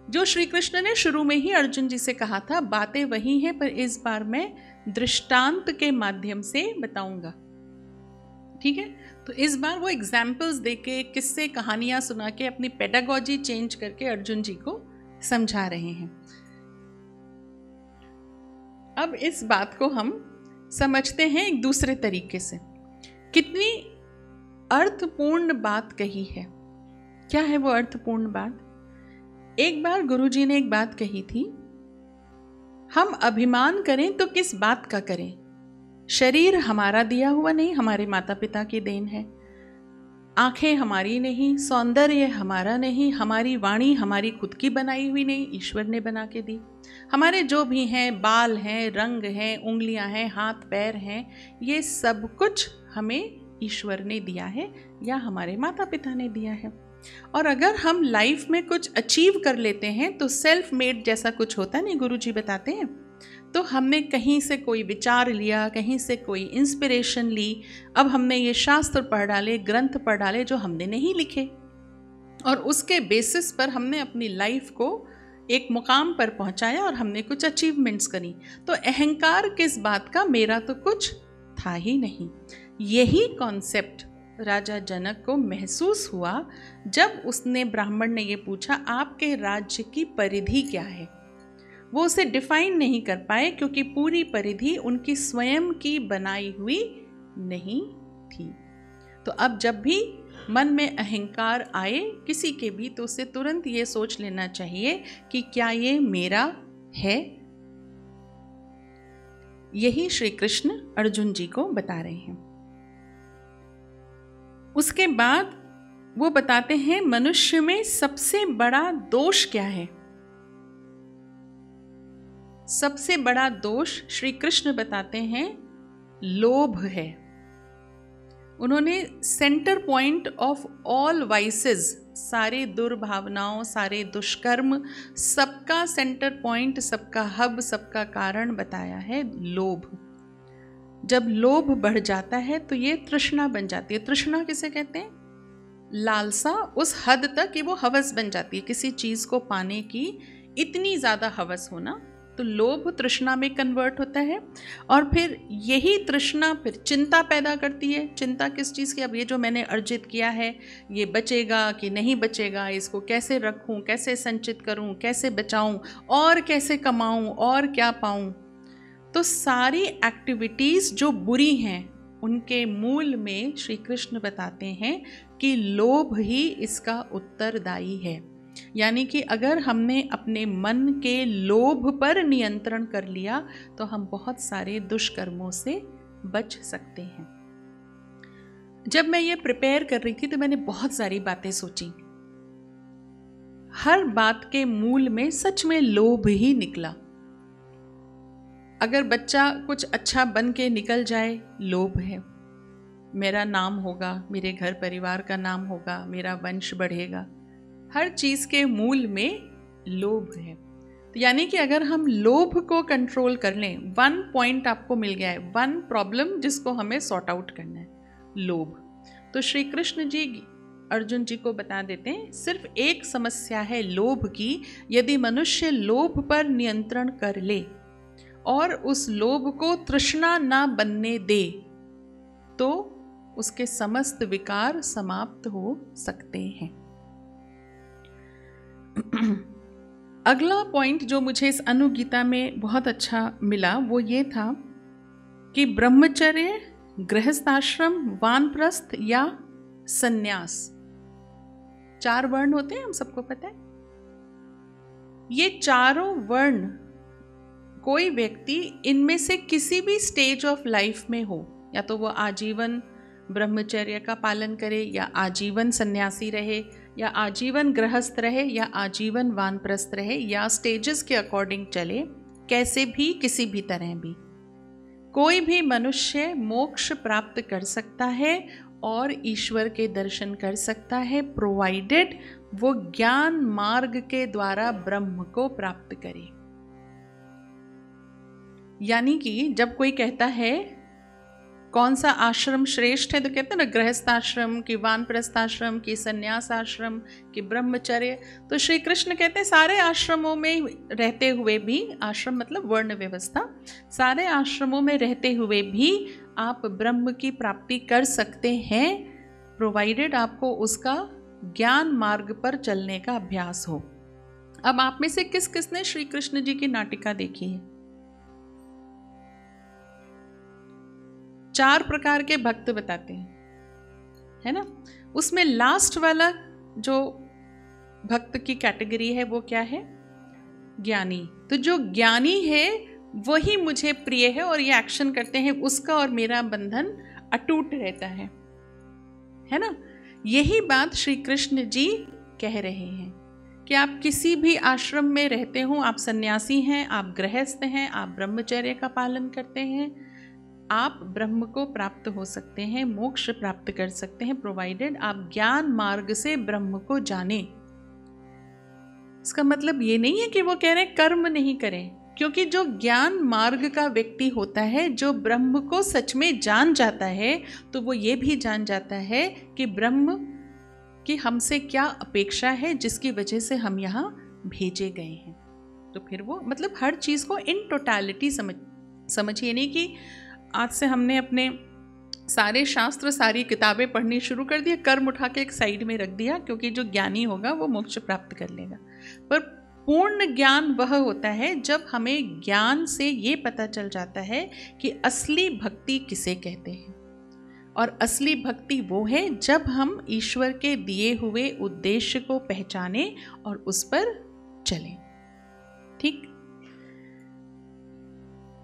Speaker 1: जो श्री कृष्ण ने शुरू में ही अर्जुन जी से कहा था। बातें वही हैं पर इस बार मैं दृष्टांत के माध्यम से बताऊंगा, ठीक है। तो इस बार वो एग्जाम्पल्स देके, किस्से कहानियां सुना के अपनी पेडागॉजी चेंज करके अर्जुन जी को समझा रहे हैं। अब इस बात को हम समझते हैं एक दूसरे तरीके से। कितनी अर्थपूर्ण बात कही है। क्या है वो अर्थपूर्ण बात? एक बार गुरुजी ने एक बात कही थी, हम अभिमान करें तो किस बात का करें? शरीर हमारा दिया हुआ नहीं, हमारे माता पिता की देन है। आंखें हमारी नहीं, सौंदर्य हमारा नहीं, हमारी वाणी हमारी खुद की बनाई हुई नहीं, ईश्वर ने बना के दी। हमारे जो भी हैं, बाल हैं, रंग हैं, उंगलियां हैं, हाथ पैर हैं, ये सब कुछ हमें ईश्वर ने दिया है या हमारे माता पिता ने दिया है। और अगर हम लाइफ में कुछ अचीव कर लेते हैं तो सेल्फ मेड जैसा कुछ होता है, नहीं गुरुजी बताते हैं। तो हमने कहीं से कोई विचार लिया, कहीं से कोई इंस्पिरेशन ली, अब हमने ये शास्त्र पढ़ डाले, ग्रंथ पढ़ डाले जो हमने नहीं लिखे, और उसके बेसिस पर हमने अपनी लाइफ को एक मुकाम पर पहुंचाया और हमने कुछ अचीवमेंट्स करी। तो अहंकार किस बात का? मेरा तो कुछ था ही नहीं। यही कॉन्सेप्ट राजा जनक को महसूस हुआ जब उसने ब्राह्मण ने ये पूछा, आपके राज्य की परिधि क्या है? वो उसे डिफाइन नहीं कर पाए क्योंकि पूरी परिधि उनकी स्वयं की बनाई हुई नहीं थी। तो अब जब भी मन में अहंकार आए किसी के भी, तो उसे तुरंत ये सोच लेना चाहिए कि क्या ये मेरा है? यही श्री कृष्ण अर्जुन जी को बता रहे हैं। उसके बाद वो बताते हैं मनुष्य में सबसे बड़ा दोष क्या है। सबसे बड़ा दोष श्री कृष्ण बताते हैं लोभ है। उन्होंने centre point of all vices, सारे दुर्भावनाओं, सारे दुष्कर्म, सबका सेंटर पॉइंट, सबका हब, सबका कारण बताया है लोभ। जब लोभ बढ़ जाता है तो ये तृष्णा बन जाती है। तृष्णा किसे कहते हैं? लालसा उस हद तक कि वो हवस बन जाती है, किसी चीज को पाने की इतनी ज्यादा हवस होना, तो लोभ तृष्णा में कन्वर्ट होता है। और फिर यही तृष्णा फिर चिंता पैदा करती है। चिंता किस चीज़ की? अब ये जो मैंने अर्जित किया है ये बचेगा कि नहीं बचेगा, इसको कैसे रखूं, कैसे संचित करूं, कैसे बचाऊं, और कैसे कमाऊं, और क्या पाऊं। तो सारी एक्टिविटीज़ जो बुरी हैं उनके मूल में श्री कृष्ण बताते हैं कि लोभ ही इसका उत्तरदायी है। यानी कि अगर हमने अपने मन के लोभ पर नियंत्रण कर लिया तो हम बहुत सारे दुष्कर्मों से बच सकते हैं। जब मैं ये प्रिपेयर कर रही थी तो मैंने बहुत सारी बातें सोची। हर बात के मूल में सच में लोभ ही निकला। अगर बच्चा कुछ अच्छा बन के निकल जाए, लोभ है। मेरा नाम होगा, मेरे घर परिवार का नाम होगा, मेरा वंश बढ़ेगा। हर चीज़ के मूल में लोभ है। तो यानी कि अगर हम लोभ को कंट्रोल कर लें, वन पॉइंट आपको मिल गया है, वन प्रॉब्लम जिसको हमें सॉर्ट आउट करना है, लोभ। तो श्री कृष्ण जी अर्जुन जी को बता देते हैं सिर्फ एक समस्या है लोभ की। यदि मनुष्य लोभ पर नियंत्रण कर ले और उस लोभ को तृष्णा ना बनने दे तो उसके समस्त विकार समाप्त हो सकते हैं। अगला पॉइंट जो मुझे इस अनुगीता में बहुत अच्छा मिला वो ये था कि ब्रह्मचर्य, गृहस्थाश्रम, वानप्रस्थ या सन्यास, 4 वर्ण होते हैं, हम सबको पता है। ये चारों वर्ण कोई व्यक्ति इनमें से किसी भी स्टेज ऑफ लाइफ में हो, या तो वो आजीवन ब्रह्मचर्य का पालन करे, या आजीवन सन्यासी रहे, या आजीवन गृहस्थ रहे, या आजीवन वानप्रस्थ रहे, या स्टेजेस के अकॉर्डिंग चले, कैसे भी किसी भी तरह भी कोई भी मनुष्य मोक्ष प्राप्त कर सकता है और ईश्वर के दर्शन कर सकता है, प्रोवाइडेड वो ज्ञान मार्ग के द्वारा ब्रह्म को प्राप्त करे। यानी कि जब कोई कहता है कौन सा आश्रम श्रेष्ठ है, तो कहते हैं ना गृहस्थ आश्रम कि वानप्रस्थ आश्रम कि संन्यास आश्रम कि ब्रह्मचर्य। तो श्री कृष्ण कहते हैं सारे आश्रमों में रहते हुए भी, आश्रम मतलब वर्ण व्यवस्था, सारे आश्रमों में रहते हुए भी आप ब्रह्म की प्राप्ति कर सकते हैं, प्रोवाइडेड आपको उसका ज्ञान मार्ग पर चलने का अभ्यास हो। अब आप में से किस किसने श्री कृष्ण जी की नाटिका देखी है? 4 प्रकार के भक्त बताते हैं, है ना। उसमें लास्ट वाला जो भक्त की कैटेगरी है वो क्या है? ज्ञानी। तो जो ज्ञानी है वही मुझे प्रिय है और ये एक्शन करते हैं, उसका और मेरा बंधन अटूट रहता है ना। यही बात श्री कृष्ण जी कह रहे हैं कि आप किसी भी आश्रम में रहते हो, आप सन्यासी हैं, आप गृहस्थ हैं, आप ब्रह्मचर्य का पालन करते हैं, आप ब्रह्म को प्राप्त हो सकते हैं, मोक्ष प्राप्त कर सकते हैं, प्रोवाइडेड आप ज्ञान मार्ग से ब्रह्म को जाने। इसका मतलब ये नहीं है कि वो कह रहे हैं कर्म नहीं करें, क्योंकि जो ज्ञान मार्ग का व्यक्ति होता है, जो ब्रह्म को सच में जान जाता है, तो वो ये भी जान जाता है कि ब्रह्म की हमसे क्या अपेक्षा है, जिसकी वजह से हम यहाँ भेजे गए हैं। तो फिर वो मतलब हर चीज़ को इन टोटलिटी समझिए, नहीं कि आज से हमने अपने सारे शास्त्र, सारी किताबें पढ़नी शुरू कर दिया, कर्म उठा के एक साइड में रख दिया, क्योंकि जो ज्ञानी होगा वो मोक्ष प्राप्त कर लेगा। पर पूर्ण ज्ञान वह होता है जब हमें ज्ञान से ये पता चल जाता है कि असली भक्ति किसे कहते हैं। और असली भक्ति वो है जब हम ईश्वर के दिए हुए उद्देश्य को पहचाने और उस पर चलें। ठीक।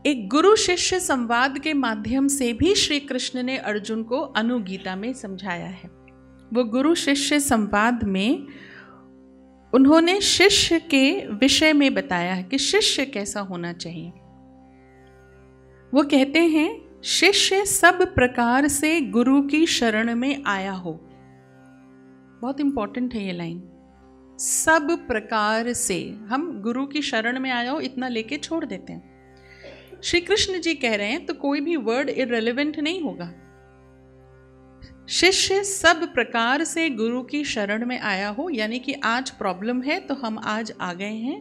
Speaker 1: एक गुरु शिष्य संवाद के माध्यम से भी श्री कृष्ण ने अर्जुन को अनुगीता में समझाया है। वो गुरु शिष्य संवाद में उन्होंने शिष्य के विषय में बताया है कि शिष्य कैसा होना चाहिए। वो कहते हैं शिष्य सब प्रकार से गुरु की शरण में आया हो। बहुत इंपॉर्टेंट है ये लाइन, सब प्रकार से। हम गुरु की शरण में आया हो इतना लेके छोड़ देते हैं। श्री कृष्ण जी कह रहे हैं तो कोई भी वर्ड इररिलेवेंट नहीं होगा। शिष्य सब प्रकार से गुरु की शरण में आया हो, यानी कि आज प्रॉब्लम है तो हम आज आ गए हैं,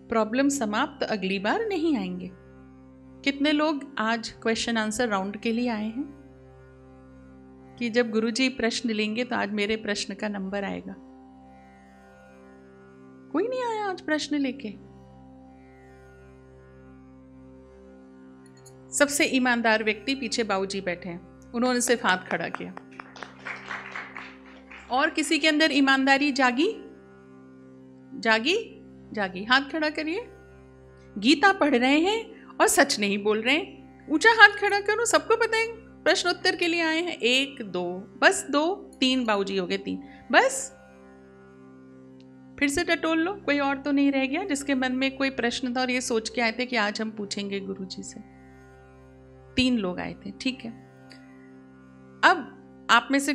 Speaker 1: प्रॉब्लम समाप्त, अगली बार नहीं आएंगे। कितने लोग आज क्वेश्चन आंसर राउंड के लिए आए हैं कि जब गुरुजी प्रश्न लेंगे तो आज मेरे प्रश्न का नंबर आएगा? कोई नहीं आया आज प्रश्न लेके। सबसे ईमानदार व्यक्ति पीछे बाबूजी बैठे हैं, उन्होंने सिर्फ हाथ खड़ा किया। और किसी के अंदर ईमानदारी जागी? जागी? जागी, हाथ खड़ा करिए। गीता पढ़ रहे हैं और सच नहीं बोल रहे हैं, ऊंचा हाथ खड़ा करो। सबको पता है प्रश्न उत्तर के लिए आए हैं। 1 2 बस 2 3 बाबूजी हो गए 3 बस। फिर से टटोल लो, कोई और तो नहीं रह गया जिसके मन में कोई प्रश्न था और ये सोच के आए थे कि आज हम पूछेंगे गुरुजी से। 3 लोग आए थे, ठीक है। अब आप में से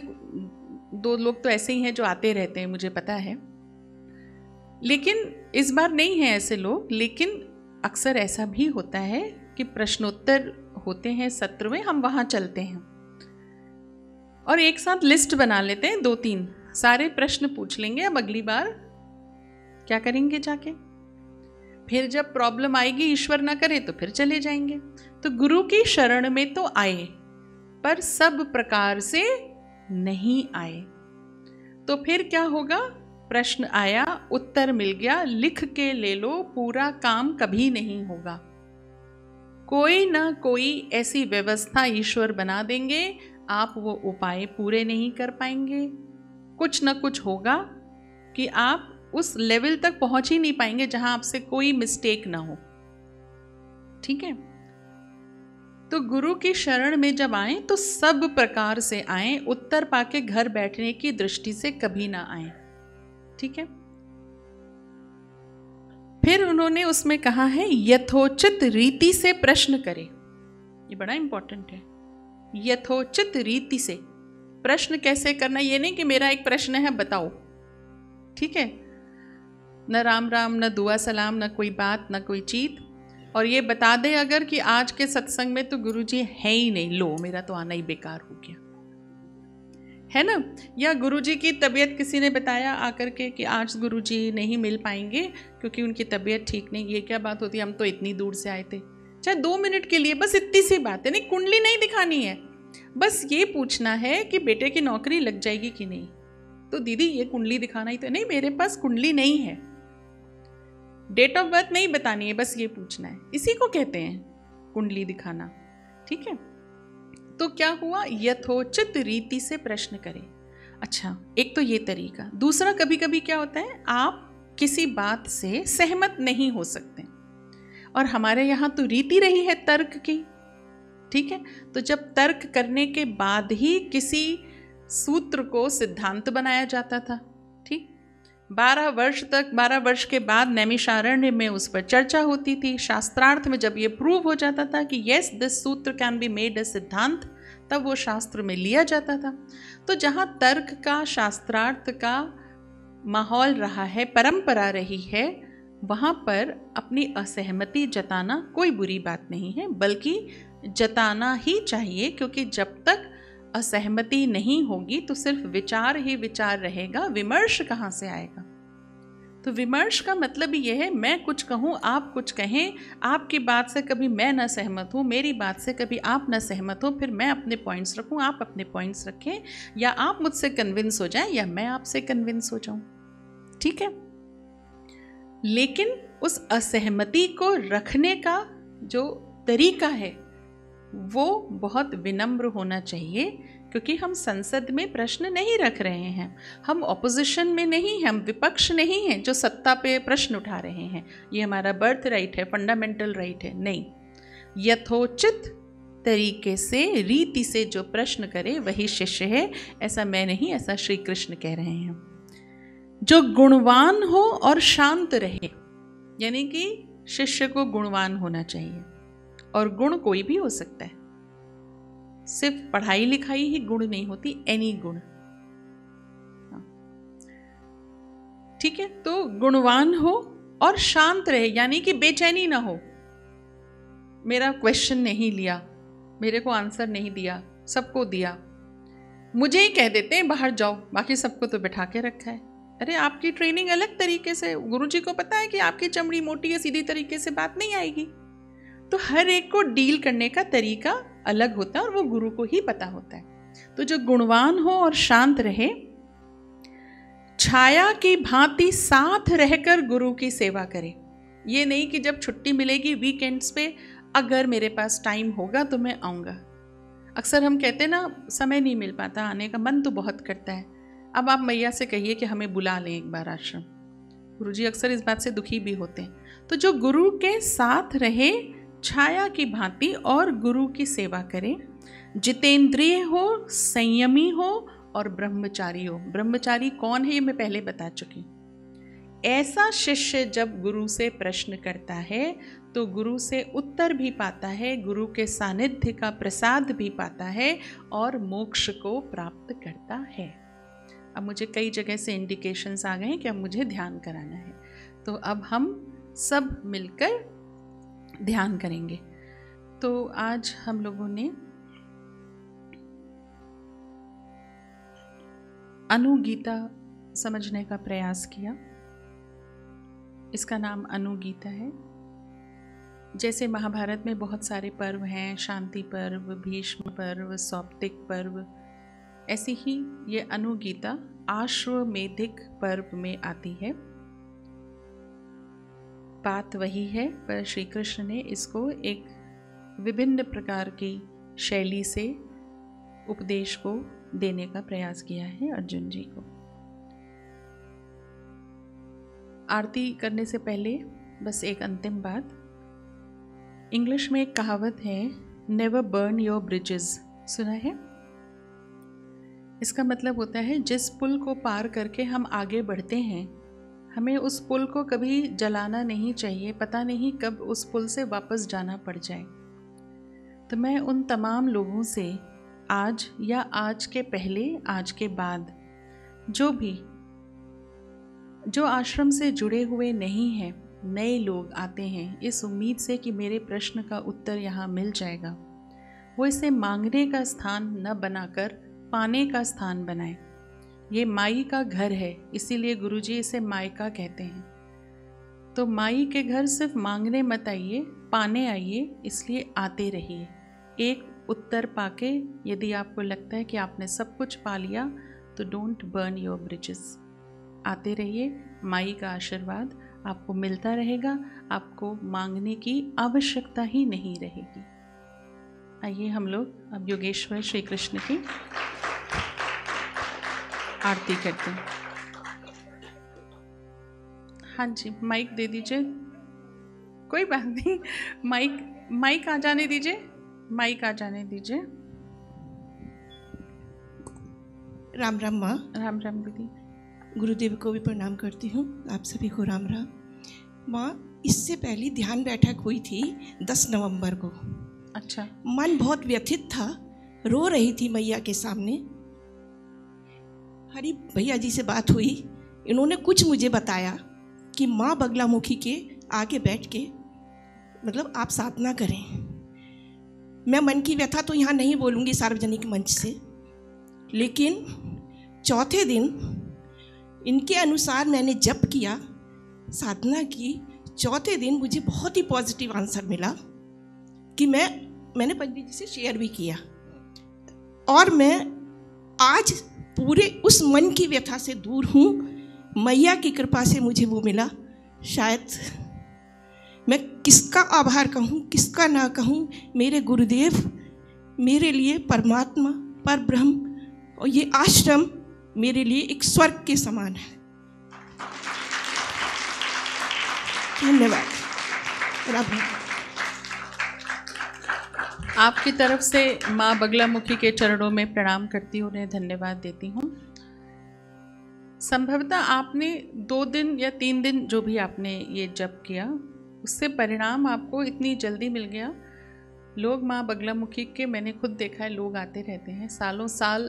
Speaker 1: 2 लोग तो ऐसे ही हैं जो आते रहते हैं, मुझे पता है, लेकिन इस बार नहीं है ऐसे लोग। लेकिन अक्सर ऐसा भी होता है कि प्रश्नोत्तर होते हैं सत्र में, हम वहां चलते हैं और एक साथ लिस्ट बना लेते हैं, 2-3 सारे प्रश्न पूछ लेंगे। अब अगली बार क्या करेंगे जाके? फिर जब प्रॉब्लम आएगी, ईश्वर ना करे तो फिर चले जाएंगे। तो गुरु की शरण में तो आए, पर सब प्रकार से नहीं आए। तो फिर क्या होगा? प्रश्न आया, उत्तर मिल गया, लिख के ले लो, पूरा काम कभी नहीं होगा। कोई ना कोई ऐसी व्यवस्था ईश्वर बना देंगे, आप वो उपाय पूरे नहीं कर पाएंगे। कुछ ना कुछ होगा कि आप उस लेवल तक पहुंच ही नहीं पाएंगे जहां आपसे कोई मिस्टेक ना हो। ठीक है। तो गुरु की शरण में जब आए तो सब प्रकार से आए, उत्तर पाके घर बैठने की दृष्टि से कभी ना आए। ठीक है। फिर उन्होंने उसमें कहा है यथोचित रीति से प्रश्न करें। ये बड़ा इंपॉर्टेंट है, यथोचित रीति से। प्रश्न कैसे करना, ये नहीं कि मेरा एक प्रश्न है बताओ, ठीक है, न राम राम, न दुआ सलाम, न कोई बात, न कोई चीत, और ये बता दे अगर कि आज के सत्संग में तो गुरुजी है ही नहीं, लो मेरा तो आना ही बेकार हो गया, है ना। या गुरुजी की तबीयत किसी ने बताया आकर के कि आज गुरुजी नहीं मिल पाएंगे क्योंकि उनकी तबीयत ठीक नहीं, ये क्या बात होती है, हम तो इतनी दूर से आए थे, चाहे 2 मिनट के लिए, बस इतनी सी बात है, नहीं कुंडली नहीं दिखानी है, बस ये पूछना है कि बेटे की नौकरी लग जाएगी कि नहीं, तो दीदी ये कुंडली दिखाना ही तो नहीं, मेरे पास कुंडली नहीं है, डेट ऑफ बर्थ नहीं बतानी है, बस ये पूछना है, इसी को कहते हैं कुंडली दिखाना, ठीक है। तो क्या हुआ, यथोचित रीति से प्रश्न करें। अच्छा, एक तो ये तरीका। दूसरा, कभी कभी क्या होता है, आप किसी बात से सहमत नहीं हो सकते, और हमारे यहाँ तो रीति रही है तर्क की, ठीक है। तो जब तर्क करने के बाद ही किसी सूत्र को सिद्धांत बनाया जाता था, ठीक। 12 वर्ष के बाद नैमिषारण्य में उस पर चर्चा होती थी। शास्त्रार्थ में जब ये प्रूव हो जाता था कि यस दिस सूत्र कैन बी मेड ए सिद्धांत, तब वो शास्त्र में लिया जाता था। तो जहाँ तर्क का, शास्त्रार्थ का माहौल रहा है, परंपरा रही है, वहाँ पर अपनी असहमति जताना कोई बुरी बात नहीं है, बल्कि जताना ही चाहिए, क्योंकि जब तक असहमति नहीं होगी तो सिर्फ विचार ही विचार रहेगा, विमर्श कहाँ से आएगा। तो विमर्श का मतलब ही यह है, मैं कुछ कहूँ, आप कुछ कहें, आपकी बात से कभी मैं ना सहमत हूँ, मेरी बात से कभी आप ना सहमत हो, फिर मैं अपने पॉइंट्स रखूँ, आप अपने पॉइंट्स रखें, या आप मुझसे कन्विंस हो जाएं या मैं आपसे कन्विंस हो जाऊँ, ठीक है। लेकिन उस असहमति को रखने का जो तरीका है वो बहुत विनम्र होना चाहिए, क्योंकि हम संसद में प्रश्न नहीं रख रहे हैं, हम ऑपोजिशन में नहीं हैं, हम विपक्ष नहीं हैं जो सत्ता पे प्रश्न उठा रहे हैं, ये हमारा बर्थ राइट है, फंडामेंटल राइट है, नहीं। यथोचित तरीके से, रीति से जो प्रश्न करे वही शिष्य है, ऐसा मैं नहीं, ऐसा श्री कृष्ण कह रहे हैं। जो गुणवान हो और शांत रहे, यानी कि शिष्य को गुणवान होना चाहिए, और गुण कोई भी हो सकता है, सिर्फ पढ़ाई लिखाई ही गुण नहीं होती, एनी गुण, ठीक है। तो गुणवान हो और शांत रहे, यानी कि बेचैनी ना हो, मेरा क्वेश्चन नहीं लिया, मेरे को आंसर नहीं दिया, सबको दिया, मुझे ही कह देते हैं बाहर जाओ, बाकी सबको तो बैठा के रखा है। अरे आपकी ट्रेनिंग अलग तरीके से, गुरुजी को पता है कि आपकी चमड़ी मोटी है, सीधी तरीके से बात नहीं आएगी, तो हर एक को डील करने का तरीका अलग होता है और वो गुरु को ही पता होता है। तो जो गुणवान हो और शांत रहे, छाया की भांति साथ रहकर गुरु की सेवा करे। ये नहीं कि जब छुट्टी मिलेगी वीकेंड्स पे, अगर मेरे पास टाइम होगा तो मैं आऊँगा। अक्सर हम कहते हैं ना, समय नहीं मिल पाता आने का, मन तो बहुत करता है। अब आप मैया से कहिए कि हमें बुला लें एक बार आश्रम, गुरुजी अक्सर इस बात से दुखी भी होते हैं। तो जो गुरु के साथ रहे, छाया की भांति, और गुरु की सेवा करे, जितेंद्रिय हो, संयमी हो और ब्रह्मचारी हो। ब्रह्मचारी कौन है ये मैं पहले बता चुकी। ऐसा शिष्य जब गुरु से प्रश्न करता है तो गुरु से उत्तर भी पाता है, गुरु के सानिध्य का प्रसाद भी पाता है और मोक्ष को प्राप्त करता है। अब मुझे कई जगह से इंडिकेशंस आ गए हैं कि अब मुझे ध्यान कराना है, तो अब हम सब मिलकर ध्यान करेंगे। तो आज हम लोगों ने अनुगीता समझने का प्रयास किया। इसका नाम अनुगीता है। जैसे महाभारत में बहुत सारे पर्व हैं, शांति पर्व, भीष्म पर्व, सौप्तिक पर्व, ऐसी ही ये अनुगीता आश्वमेधिक पर्व में आती है। बात वही है, पर श्री कृष्ण ने इसको एक विभिन्न प्रकार की शैली से उपदेश को देने का प्रयास किया है अर्जुन जी को। आरती करने से पहले बस एक अंतिम बात। इंग्लिश में एक कहावत है, नेवर बर्न योर ब्रिजेस, सुना है? इसका मतलब होता है जिस पुल को पार करके हम आगे बढ़ते हैं, हमें उस पुल को कभी जलाना नहीं चाहिए, पता नहीं कब उस पुल से वापस जाना पड़ जाए। तो मैं उन तमाम लोगों से आज या आज के पहले, आज के बाद, जो आश्रम से जुड़े हुए नहीं हैं, नए लोग आते हैं इस उम्मीद से कि मेरे प्रश्न का उत्तर यहाँ मिल जाएगा, वो इसे मांगने का स्थान न बनाकर पाने का स्थान बनाए। ये माई का घर है, इसीलिए गुरुजी इसे मायका कहते हैं। तो माई के घर सिर्फ मांगने मत आइए, पाने आइए, इसलिए आते रहिए। एक उत्तर पाके यदि आपको लगता है कि आपने सब कुछ पा लिया तो डोंट बर्न योर ब्रिजेस। आते रहिए, माई का आशीर्वाद आपको मिलता रहेगा, आपको मांगने की आवश्यकता ही नहीं रहेगी। आइए हम लोग अब योगेश्वर श्री कृष्ण की आरती करते हैं। हाँ जी, माइक दे दीजिए। कोई बात नहीं, माइक आ जाने दीजिए, माइक आ जाने दीजिए।
Speaker 3: राम राम माँ।
Speaker 1: राम राम दीदी।
Speaker 3: गुरुदेव को भी प्रणाम करती हूँ, आप सभी को राम राम। माँ, इससे पहले ध्यान बैठक हुई थी 10 नवंबर को।
Speaker 1: अच्छा। मन
Speaker 3: बहुत व्यथित था, रो रही थी मैया के सामने। हरि भैया जी से बात हुई, इन्होंने कुछ मुझे बताया कि माँ बगलामुखी के आगे बैठ के मतलब आप साधना करें। मैं मन की व्यथा तो यहाँ नहीं बोलूँगी सार्वजनिक मंच से, लेकिन चौथे दिन इनके अनुसार मैंने जप किया, साधना की। चौथे दिन मुझे बहुत ही पॉजिटिव आंसर मिला कि मैंने पंडित जी से शेयर भी किया, और मैं आज पूरे उस मन की व्यथा से दूर हूँ। मैया की कृपा से मुझे वो मिला। शायद मैं किसका आभार कहूँ, किसका ना कहूँ। मेरे गुरुदेव मेरे लिए परमात्मा, पर ब्रह्म, और ये आश्रम मेरे लिए एक स्वर्ग के समान है। धन्यवाद।
Speaker 1: आपकी तरफ से माँ बगलामुखी के चरणों में प्रणाम करती हूँ, उन्हें धन्यवाद देती हूँ। संभवतः आपने 2 दिन या 3 दिन जो भी आपने ये जप किया, उससे परिणाम आपको इतनी जल्दी मिल गया। लोग माँ बगलामुखी के, मैंने खुद देखा है, लोग आते रहते हैं, सालों साल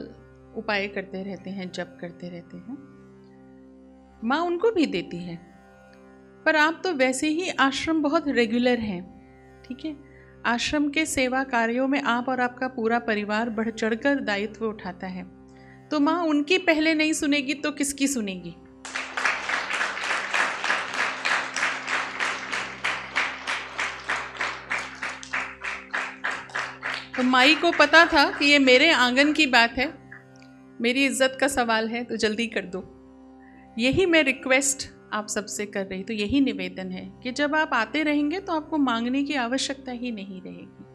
Speaker 1: उपाय करते रहते हैं, जप करते रहते हैं, माँ उनको भी देती है। पर आप तो वैसे ही आश्रम बहुत रेगुलर हैं, ठीक है। आश्रम के सेवा कार्यों में आप और आपका पूरा परिवार बढ़ चढ़कर दायित्व उठाता है, तो माँ उनकी पहले नहीं सुनेगी तो किसकी सुनेगी। तो माई को पता था कि ये मेरे आंगन की बात है, मेरी इज्जत का सवाल है, तो जल्दी कर दो। यही मैं रिक्वेस्ट आप सबसे कर रही, तो यही निवेदन है कि जब आप आते रहेंगे तो आपको मांगने की आवश्यकता ही नहीं रहेगी।